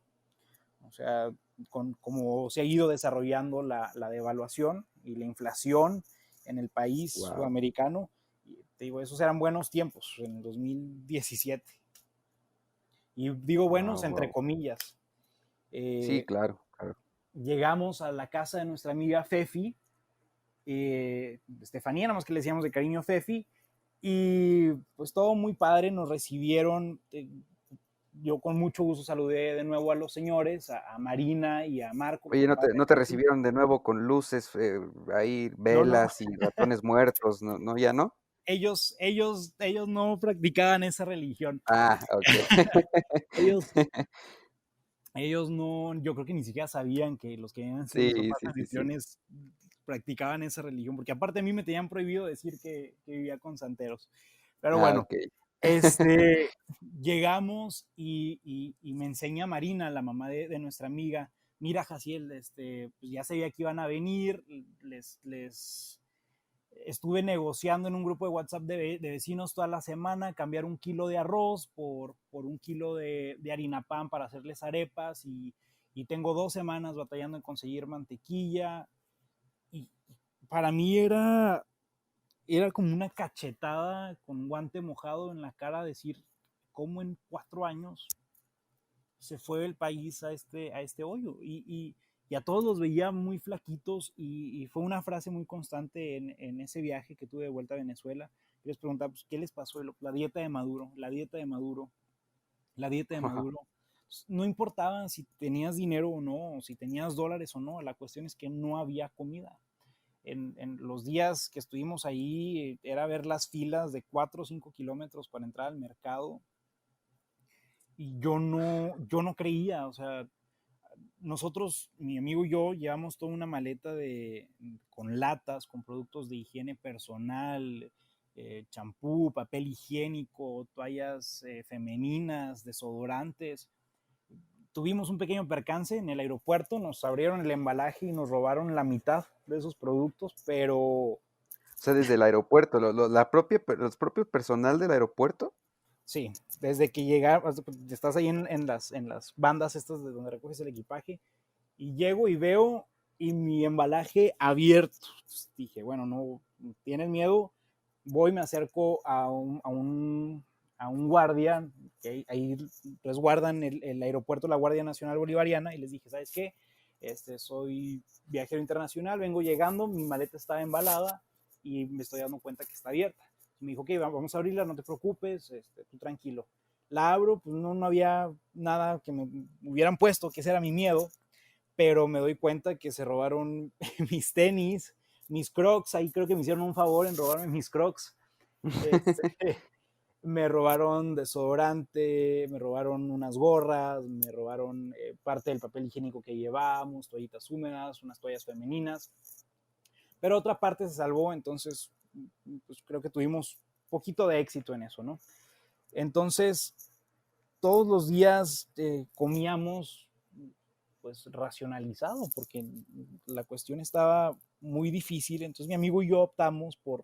O sea, como se ha ido desarrollando la devaluación y la inflación en el país Wow. sudamericano, te digo, esos eran buenos tiempos en 2017. Y digo buenos Wow, entre wow. comillas. Sí, Eh, claro, claro. llegamos a la casa de nuestra amiga Fefi Estefanía, nada más que le decíamos de cariño Fefi, y pues todo muy padre, nos recibieron, yo con mucho gusto saludé de nuevo a los señores, a Marina y a Marco, Oye, papá de no te Fefi. recibieron de nuevo con luces, ahí No, no, velas y ratones muertos, no, ya no? ellos no practicaban esa religión. Ah, okey. Ellos, ellos no, yo creo que ni siquiera sabían que los que habían sido mis Sí, papás sí, sí, sí. anfitriones practicaban esa religión, porque aparte a mí me tenían prohibido decir que vivía con santeros. Pero Ah, bueno, okey. este, llegamos y me enseña Marina, la mamá de nuestra amiga, mira, Jaciel, pues ya sabía que iban a venir, les estuve negociando en un grupo de WhatsApp de vecinos toda la semana, cambiar 1 kilo de arroz por 1 kilo de harina pan para hacerles arepas y tengo 2 semanas batallando en conseguir mantequilla. Y para mí era como una cachetada con un guante mojado en la cara decir cómo en 4 años se fue el país a este hoyo. Y a todos los veía muy flaquitos y fue una frase muy constante en ese viaje que tuve de vuelta a Venezuela. Yo les preguntaba, pues, ¿qué les pasó? La dieta de Maduro, la dieta de Maduro, la dieta de Maduro. No importaba si tenías dinero o no, si tenías dólares o no, la cuestión es que no había comida. En los días que estuvimos ahí, era ver las filas de 4 o 5 kilómetros para entrar al mercado y yo no creía, o sea, nosotros, mi amigo y yo, llevamos toda una maleta con latas, con productos de higiene personal, champú, papel higiénico, toallas femeninas, desodorantes. Tuvimos un pequeño percance en el aeropuerto, nos abrieron el embalaje y nos robaron la mitad de esos productos, pero O sea, desde el aeropuerto, la propia, los propios personal del aeropuerto. sí, desde que llegas, estás ahí en las bandas estas de donde recoges el equipaje, y llego y veo y mi embalaje abierto. Entonces dije, bueno, no tienes miedo, voy, me acerco a un guardia, que ahí resguardan el aeropuerto, la Guardia Nacional Bolivariana, y les dije, ¿sabes qué? Soy viajero internacional, vengo llegando, mi maleta está embalada y me estoy dando cuenta que está abierta. Me dijo, ok, vamos a abrirla, no te preocupes, tú tranquilo. La abro, pues no había nada que me hubieran puesto, que ese era mi miedo, pero me doy cuenta que se robaron mis tenis, mis crocs, ahí creo que me hicieron un favor en robarme mis crocs. Me robaron desodorante, me robaron unas gorras, me robaron parte del papel higiénico que llevábamos, toallitas húmedas, unas toallas femeninas, pero otra parte se salvó, entonces pues creo que tuvimos poquito de éxito en eso, ¿no? Entonces, todos los días comíamos pues racionalizado, porque la cuestión estaba muy difícil. Entonces mi amigo y yo optamos por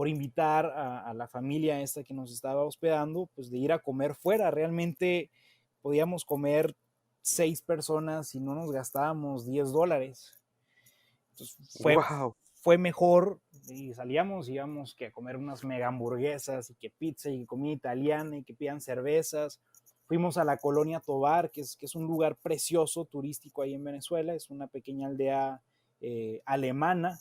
invitar a la familia esta que nos estaba hospedando, pues de ir a comer fuera. Realmente podíamos comer 6 personas y no nos gastábamos $10. Entonces Wow. fue mejor y salíamos, íbamos que a comer unas mega hamburguesas y que pizza y comida italiana y que pidan cervezas. Fuimos a la colonia Tovar, que es un lugar precioso turístico ahí en Venezuela, es una pequeña aldea alemana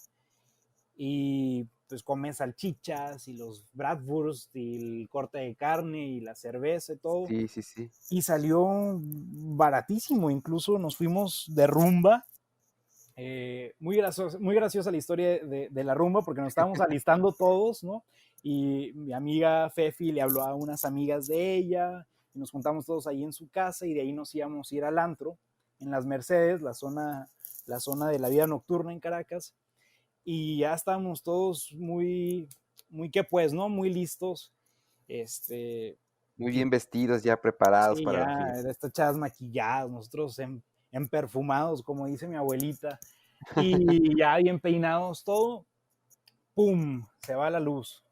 y pues comes salchichas y los bratwurst y el corte de carne y la cerveza y todo. Sí, sí, sí. Y salió baratísimo, incluso nos fuimos de rumba, muy graciosa la historia de la rumba porque nos estábamos alistando todos, ¿no? Y mi amiga Fefi le habló a unas amigas de ella y nos juntamos todos ahí en su casa y de ahí nos íbamos a ir al antro en Las Mercedes, la zona de la vida nocturna en Caracas, y ya estábamos todos muy, muy que pues, ¿no? Muy listos. Este, Muy bien vestidos, ya preparados sí, para la ya, fiesta. echadas maquilladas, nosotros en perfumados, como dice mi abuelita, y ya bien peinados, todo, ¡pum! Se va la luz.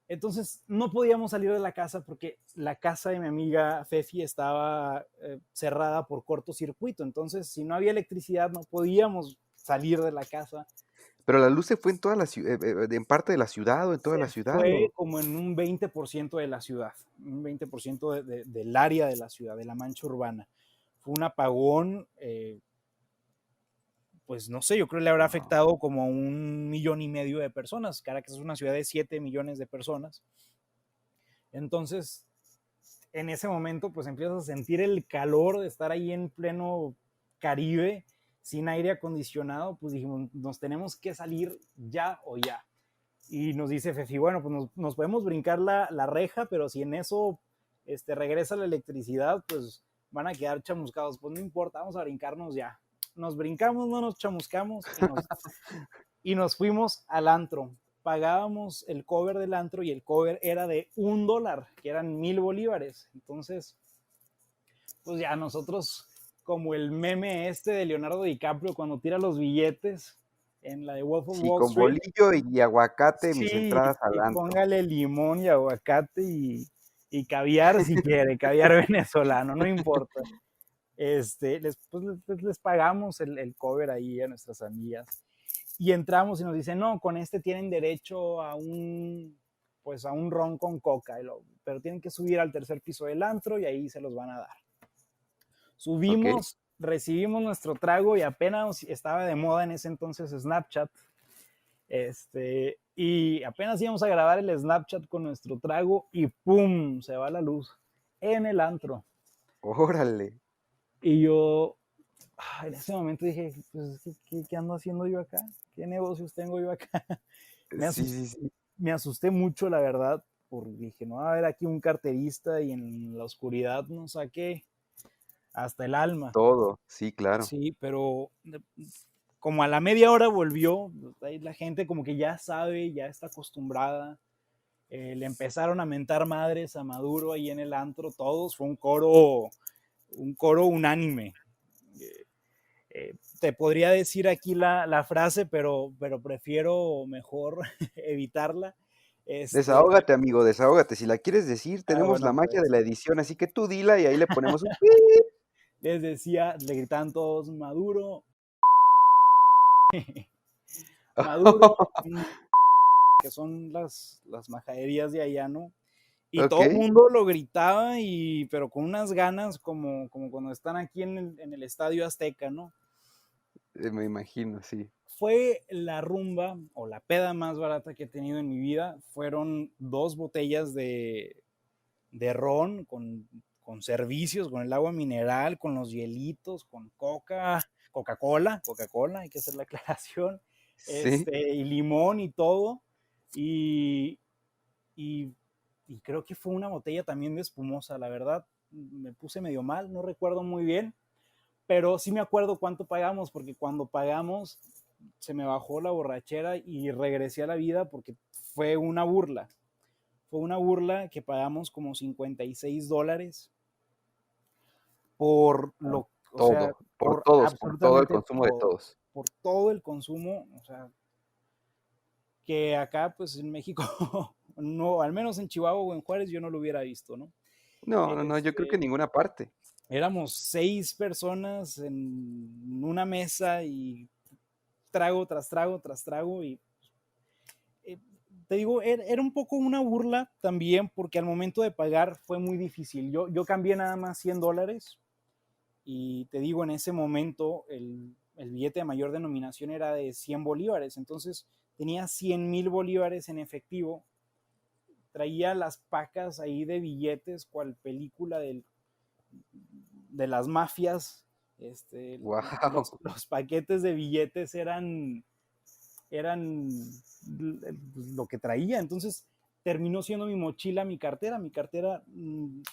Entonces no podíamos salir de la casa porque la casa de mi amiga Fefi estaba cerrada por cortocircuito. Entonces, si no había electricidad, no podíamos salir de la casa. Pero la luz se fue en toda la ciudad, en parte de la ciudad o en toda Se la ciudad, fue o como en un 20% de la ciudad, un 20% del área de la ciudad, de la mancha urbana. Fue un apagón, pues no sé, yo creo que le habrá Wow. afectado como a 1,5 millones de personas. Caracas es una ciudad de 7 millones de personas. Entonces, en ese momento, pues empiezas a sentir el calor de estar ahí en pleno Caribe, sin aire acondicionado, pues dijimos, nos tenemos que salir ya o ya. Y nos dice Fefi, bueno, pues nos podemos brincar la reja, pero si en eso regresa la electricidad, pues van a quedar chamuscados. Pues no importa, vamos a brincarnos ya. Nos brincamos, no nos chamuscamos y nos fuimos al antro. Pagábamos el cover del antro y el cover era de $1, que eran 1,000 bolívares. Entonces, pues ya nosotros, como el meme de Leonardo DiCaprio cuando tira los billetes en la de Wolf of Sí, Wall con Street, bolillo y aguacate, mis sí, entradas al y antro. póngale limón y aguacate y caviar si quiere, caviar venezolano, no importa. Les pagamos el cover ahí a nuestras amigas y entramos y nos dicen, no, con tienen derecho pues a un ron con coca, pero tienen que subir al tercer piso del antro y ahí se los van a dar. Ok. Subimos, recibimos nuestro trago y apenas estaba de moda en ese entonces Snapchat. Y apenas íbamos a grabar el Snapchat con nuestro trago y ¡pum! Se va la luz en el antro. Órale. Y yo, en ese momento dije, pues, ¿qué ando haciendo yo acá? ¿Qué negocios tengo yo acá? Me Sí, asusté, sí, sí. me asusté mucho, la verdad, porque dije, no va a haber aquí un carterista y en la oscuridad nos saqué hasta el alma. Todo. Sí, claro. Sí, pero como a la media hora volvió, ahí la gente como que ya sabe, ya está acostumbrada. Le empezaron a mentar madres a Maduro ahí en el antro, todos, fue un coro unánime. Te podría decir aquí la frase, pero prefiero mejor evitarla. Este, Desahógate, amigo, desahógate. Si la quieres decir, tenemos la bueno, magia de pues la edición, así que tú dila y ahí le ponemos un pi. les decía, le gritaban todos, Maduro, Maduro, que son las majaderías de allá, ¿no? Y Ok. todo el mundo lo gritaba, pero con unas ganas como cuando están aquí en el Estadio Azteca, ¿no? Me imagino, sí. Fue la rumba o la peda más barata que he tenido en mi vida. Fueron 2 botellas de ron con servicios, con el agua mineral, con los hielitos, con Coca-Cola, hay que hacer la aclaración, Sí. y limón y todo. Y, y, y creo que fue una botella también de espumosa, la verdad. Me puse medio mal, no recuerdo muy bien, pero sí me acuerdo cuánto pagamos, porque cuando pagamos se me bajó la borrachera y regresé a la vida porque fue una burla. Fue una burla que pagamos como $56 por o sea, Todo. Por por todos, por todo el absolutamente consumo de todo, todos. por todo el consumo, o sea, que acá pues en México, no, al menos en Chihuahua o en Juárez yo no lo hubiera visto, ¿no? No, no, no, yo creo que en Este, ninguna parte. Éramos 6 personas en una mesa y trago tras trago tras trago y eh, te digo, era un poco una burla también porque al momento de pagar fue muy difícil. Yo cambié nada más $100 y te digo, en ese momento el billete de mayor denominación era de 100 bolívares, entonces tenía 100,000 bolívares en efectivo, traía las pacas ahí de billetes, cual película de las mafias, Wow. los paquetes de billetes eran lo que traía. Entonces terminó siendo mi mochila, mi cartera. Mi cartera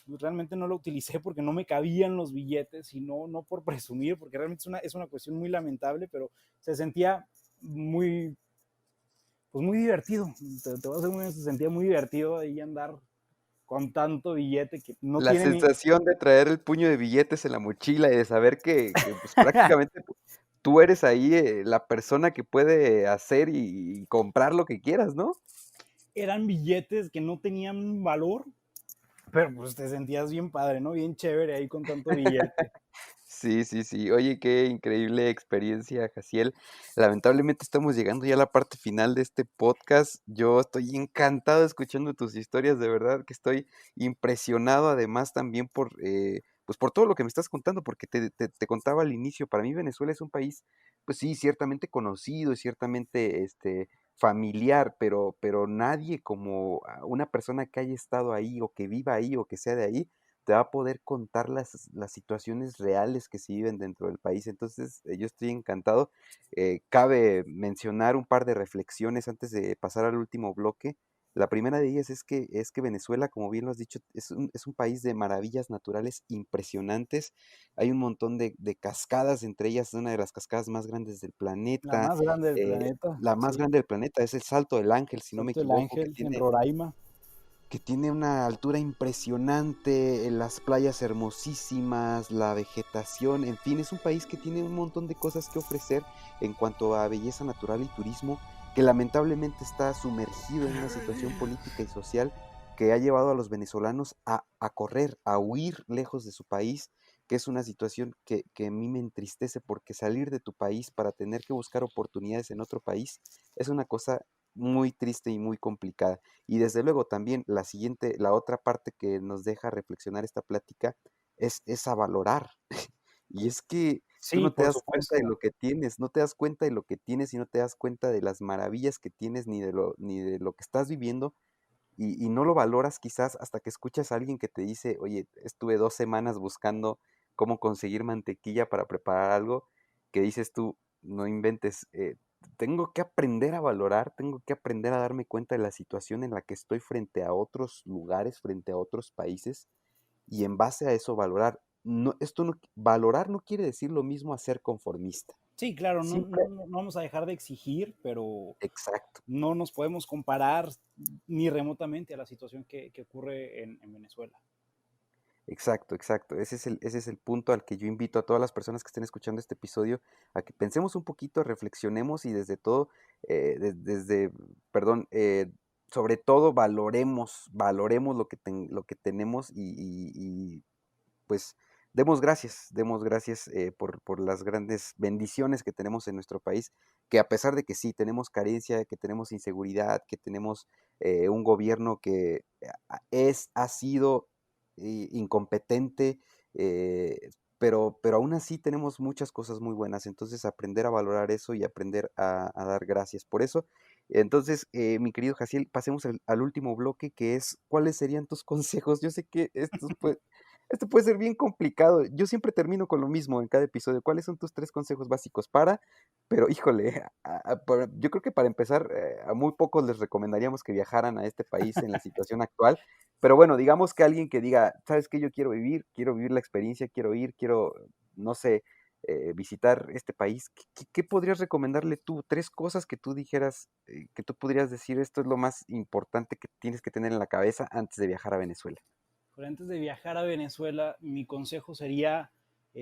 realmente no la utilicé porque no me cabían los billetes y no por presumir, porque realmente es una cuestión muy lamentable, pero se sentía muy, pues muy divertido. Te voy a decir, se sentía muy divertido ahí andar con tanto billete que no La tiene ni, sensación de traer el puño de billetes en la mochila y de saber que pues, prácticamente tú eres ahí, la persona que puede hacer y comprar lo que quieras, ¿no? eran billetes que no tenían valor, pero pues te sentías bien padre, ¿no? Bien chévere ahí con tanto billete. Sí, sí, sí. Oye, qué increíble experiencia, Jaciel. Lamentablemente estamos llegando ya a la parte final de este podcast. Yo estoy encantado escuchando tus historias, de verdad que estoy impresionado además también pues por todo lo que me estás contando, porque te contaba al inicio, para mí Venezuela es un país pues sí, ciertamente conocido y ciertamente familiar, pero nadie como una persona que haya estado ahí o que viva ahí o que sea de ahí, te va a poder contar las situaciones reales que se viven dentro del país. Entonces, yo estoy encantado. Cabe mencionar un par de reflexiones antes de pasar al último bloque. La primera de ellas es que Venezuela, como bien lo has dicho, es un país de maravillas naturales impresionantes. Hay un montón de cascadas, entre ellas una de las cascadas más grandes del La planeta. más grande del eh, planeta, la más sí. grande del planeta es el Salto del Ángel, si no me Salto del equivoco, que Ángel en tiene Roraima. que tiene una altura impresionante, las playas hermosísimas, la vegetación, en fin, es un país que tiene un montón de cosas que ofrecer en cuanto a belleza natural y turismo, que lamentablemente está sumergido en una situación política y social que ha llevado a los venezolanos a correr, a huir lejos de su país, que es una situación que a mí me entristece porque salir de tu país para tener que buscar oportunidades en otro país es una cosa muy triste y muy complicada. Y desde luego también la otra parte que nos deja reflexionar esta plática es a valorar. Y es que tú Sí, no te por das cuenta de supuesto. lo que tienes, no te das cuenta de lo que tienes y no te das cuenta de las maravillas que tienes ni de lo que estás viviendo y no lo valoras quizás hasta que escuchas a alguien que te dice, oye, estuve 2 semanas buscando cómo conseguir mantequilla para preparar algo, que dices tú, no inventes, tengo que aprender a valorar, tengo que aprender a darme cuenta de la situación en la que estoy frente a otros lugares, frente a otros países, y en base a eso valorar. No, valorar no quiere decir lo mismo a ser conformista. Sí, claro, no, Siempre, no, no vamos a dejar de exigir, pero exacto. no nos podemos comparar ni remotamente a la situación que ocurre en Venezuela. Exacto, exacto. Ese es el punto al que yo invito a todas las personas que estén escuchando este episodio a que pensemos un poquito, reflexionemos y desde todo, perdón, sobre todo valoremos lo que tenemos y, pues demos gracias por las grandes bendiciones que tenemos en nuestro país, que a pesar de que sí tenemos carencia, que tenemos inseguridad, que tenemos un gobierno que ha sido incompetente, pero aún así tenemos muchas cosas muy buenas, entonces aprender a valorar eso y aprender a dar gracias por eso. Entonces, mi querido Jaciel, pasemos al último bloque, que es, ¿cuáles serían tus consejos? Yo sé que esto puede ser bien complicado. Yo siempre termino con lo mismo en cada episodio. ¿Cuáles son tus 3 consejos básicos para? Pero híjole, yo creo que para empezar, a muy pocos les recomendaríamos que viajaran a este país en la situación actual. Pero bueno, digamos que alguien que diga, ¿sabes qué? Yo quiero vivir la experiencia, quiero, no sé, visitar este país. ¿Qué podrías recomendarle tú? 3 cosas que tú dijeras, que tú podrías decir, esto es lo más importante que tienes que tener en la cabeza antes de viajar a Venezuela. Pero antes de viajar a Venezuela, mi consejo sería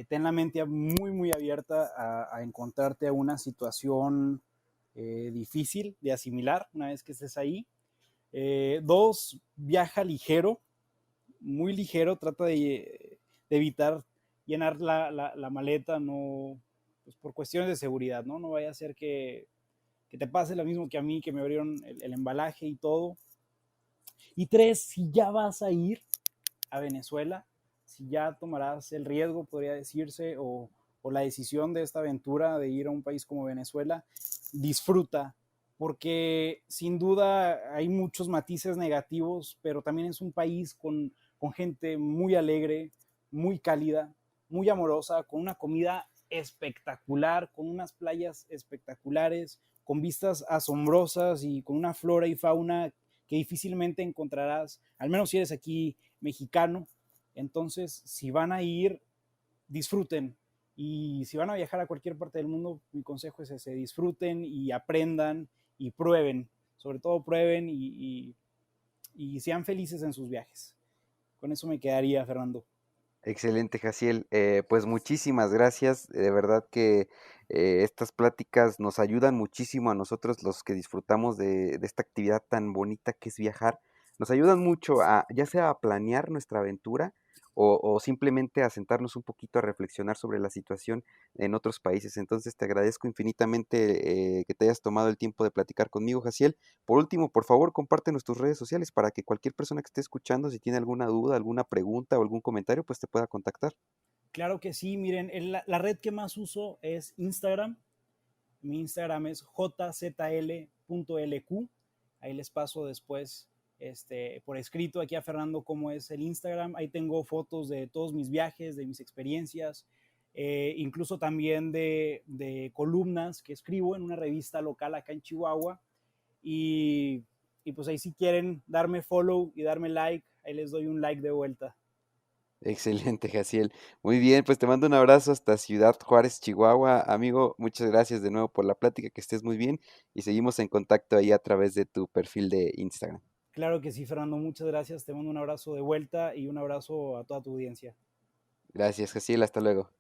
ten la mente muy, muy abierta a encontrarte a una situación difícil de asimilar una vez que estés ahí. Dos, viaja ligero, muy ligero, trata de evitar llenar la maleta, no, pues por cuestiones de seguridad, ¿no? No vaya a ser que te pase lo mismo que a mí, que me abrieron el embalaje y todo. Y tres, si ya vas a ir a Venezuela, si ya tomarás el riesgo, podría decirse, o la decisión de esta aventura de ir a un país como Venezuela, disfruta, porque sin duda hay muchos matices negativos, pero también es un país con gente muy alegre, muy cálida, muy amorosa, con una comida espectacular, con unas playas espectaculares, con vistas asombrosas y con una flora y fauna que difícilmente encontrarás, al menos si eres aquí mexicano. Entonces, si van a ir, disfruten. Y si van a viajar a cualquier parte del mundo, mi consejo es ese, disfruten y aprendan y prueben. Sobre todo prueben y sean felices en sus viajes. Con eso me quedaría, Fernando. Excelente, Jaciel. Pues muchísimas gracias. De verdad que estas pláticas nos ayudan muchísimo a nosotros los que disfrutamos de esta actividad tan bonita que es viajar. Nos ayudan mucho ya sea a planear nuestra aventura o simplemente a sentarnos un poquito a reflexionar sobre la situación en otros países. Entonces te agradezco infinitamente que te hayas tomado el tiempo de platicar conmigo, Jaciel. Por último, por favor, comparte tus redes sociales para que cualquier persona que esté escuchando, si tiene alguna duda, alguna pregunta o algún comentario, pues te pueda contactar. Claro que sí, miren, la red que más uso es Instagram. Mi Instagram es jzl.lq. Ahí les paso después por escrito aquí a Fernando cómo es el Instagram. Ahí tengo fotos de todos mis viajes, de mis experiencias, incluso también de columnas que escribo en una revista local acá en Chihuahua. Y, y pues ahí si quieren darme follow y darme like, ahí les doy un like de vuelta. Excelente, Jaciel. Muy bien, pues te mando un abrazo hasta Ciudad Juárez, Chihuahua. Amigo, muchas gracias de nuevo por la plática, que estés muy bien y seguimos en contacto ahí a través de tu perfil de Instagram. Claro que sí, Fernando, muchas gracias. Te mando un abrazo de vuelta y un abrazo a toda tu audiencia. Gracias, Jaciel, hasta luego.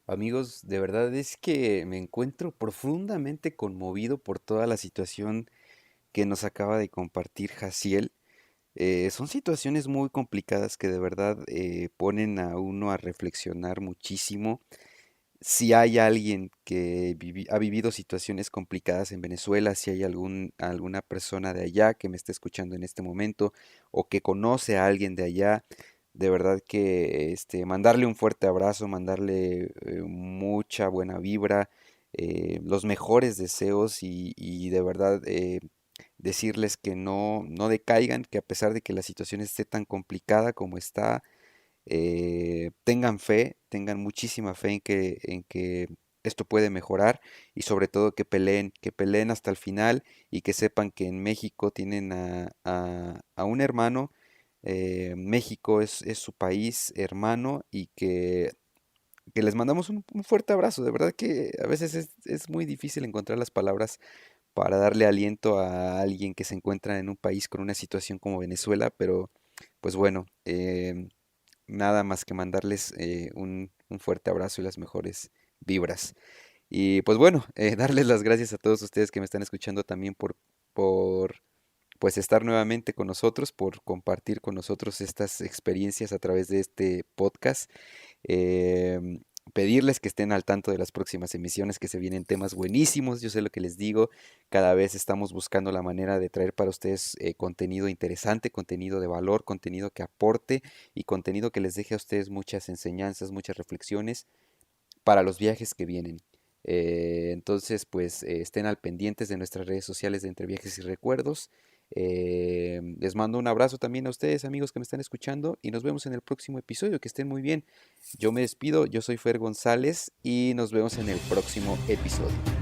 Amigos, de verdad es que me encuentro profundamente conmovido por toda la situación que nos acaba de compartir Jaciel. Son situaciones muy complicadas que de verdad ponen a uno a reflexionar muchísimo. Si hay alguien que ha vivido situaciones complicadas en Venezuela, si hay alguna persona de allá que me está escuchando en este momento o que conoce a alguien de allá, de verdad que mandarle un fuerte abrazo, mandarle mucha buena vibra, los mejores deseos y de verdad decirles que no decaigan, que a pesar de que la situación esté tan complicada como está, tengan fe, tengan muchísima fe en que esto puede mejorar y sobre todo que peleen hasta el final y que sepan que en México tienen a un hermano. México es su país hermano y que les mandamos un fuerte abrazo. De verdad que a veces es muy difícil encontrar las palabras para darle aliento a alguien que se encuentra en un país con una situación como Venezuela, pero pues bueno, nada más que mandarles un fuerte abrazo y las mejores vibras. Y pues bueno, darles las gracias a todos ustedes que me están escuchando también por pues estar nuevamente con nosotros, por compartir con nosotros estas experiencias a través de este podcast. Em, Pedirles que estén al tanto de las próximas emisiones, que se vienen temas buenísimos, yo sé lo que les digo, cada vez estamos buscando la manera de traer para ustedes contenido interesante, contenido de valor, contenido que aporte y contenido que les deje a ustedes muchas enseñanzas, muchas reflexiones para los viajes que vienen. Entonces, pues estén al pendientes de nuestras redes sociales de Entre Viajes y Recuerdos. Les mando un abrazo también a ustedes, amigos que me están escuchando, y nos vemos en el próximo episodio. Que estén muy bien. Yo me despido, yo soy Fer González y nos vemos en el próximo episodio.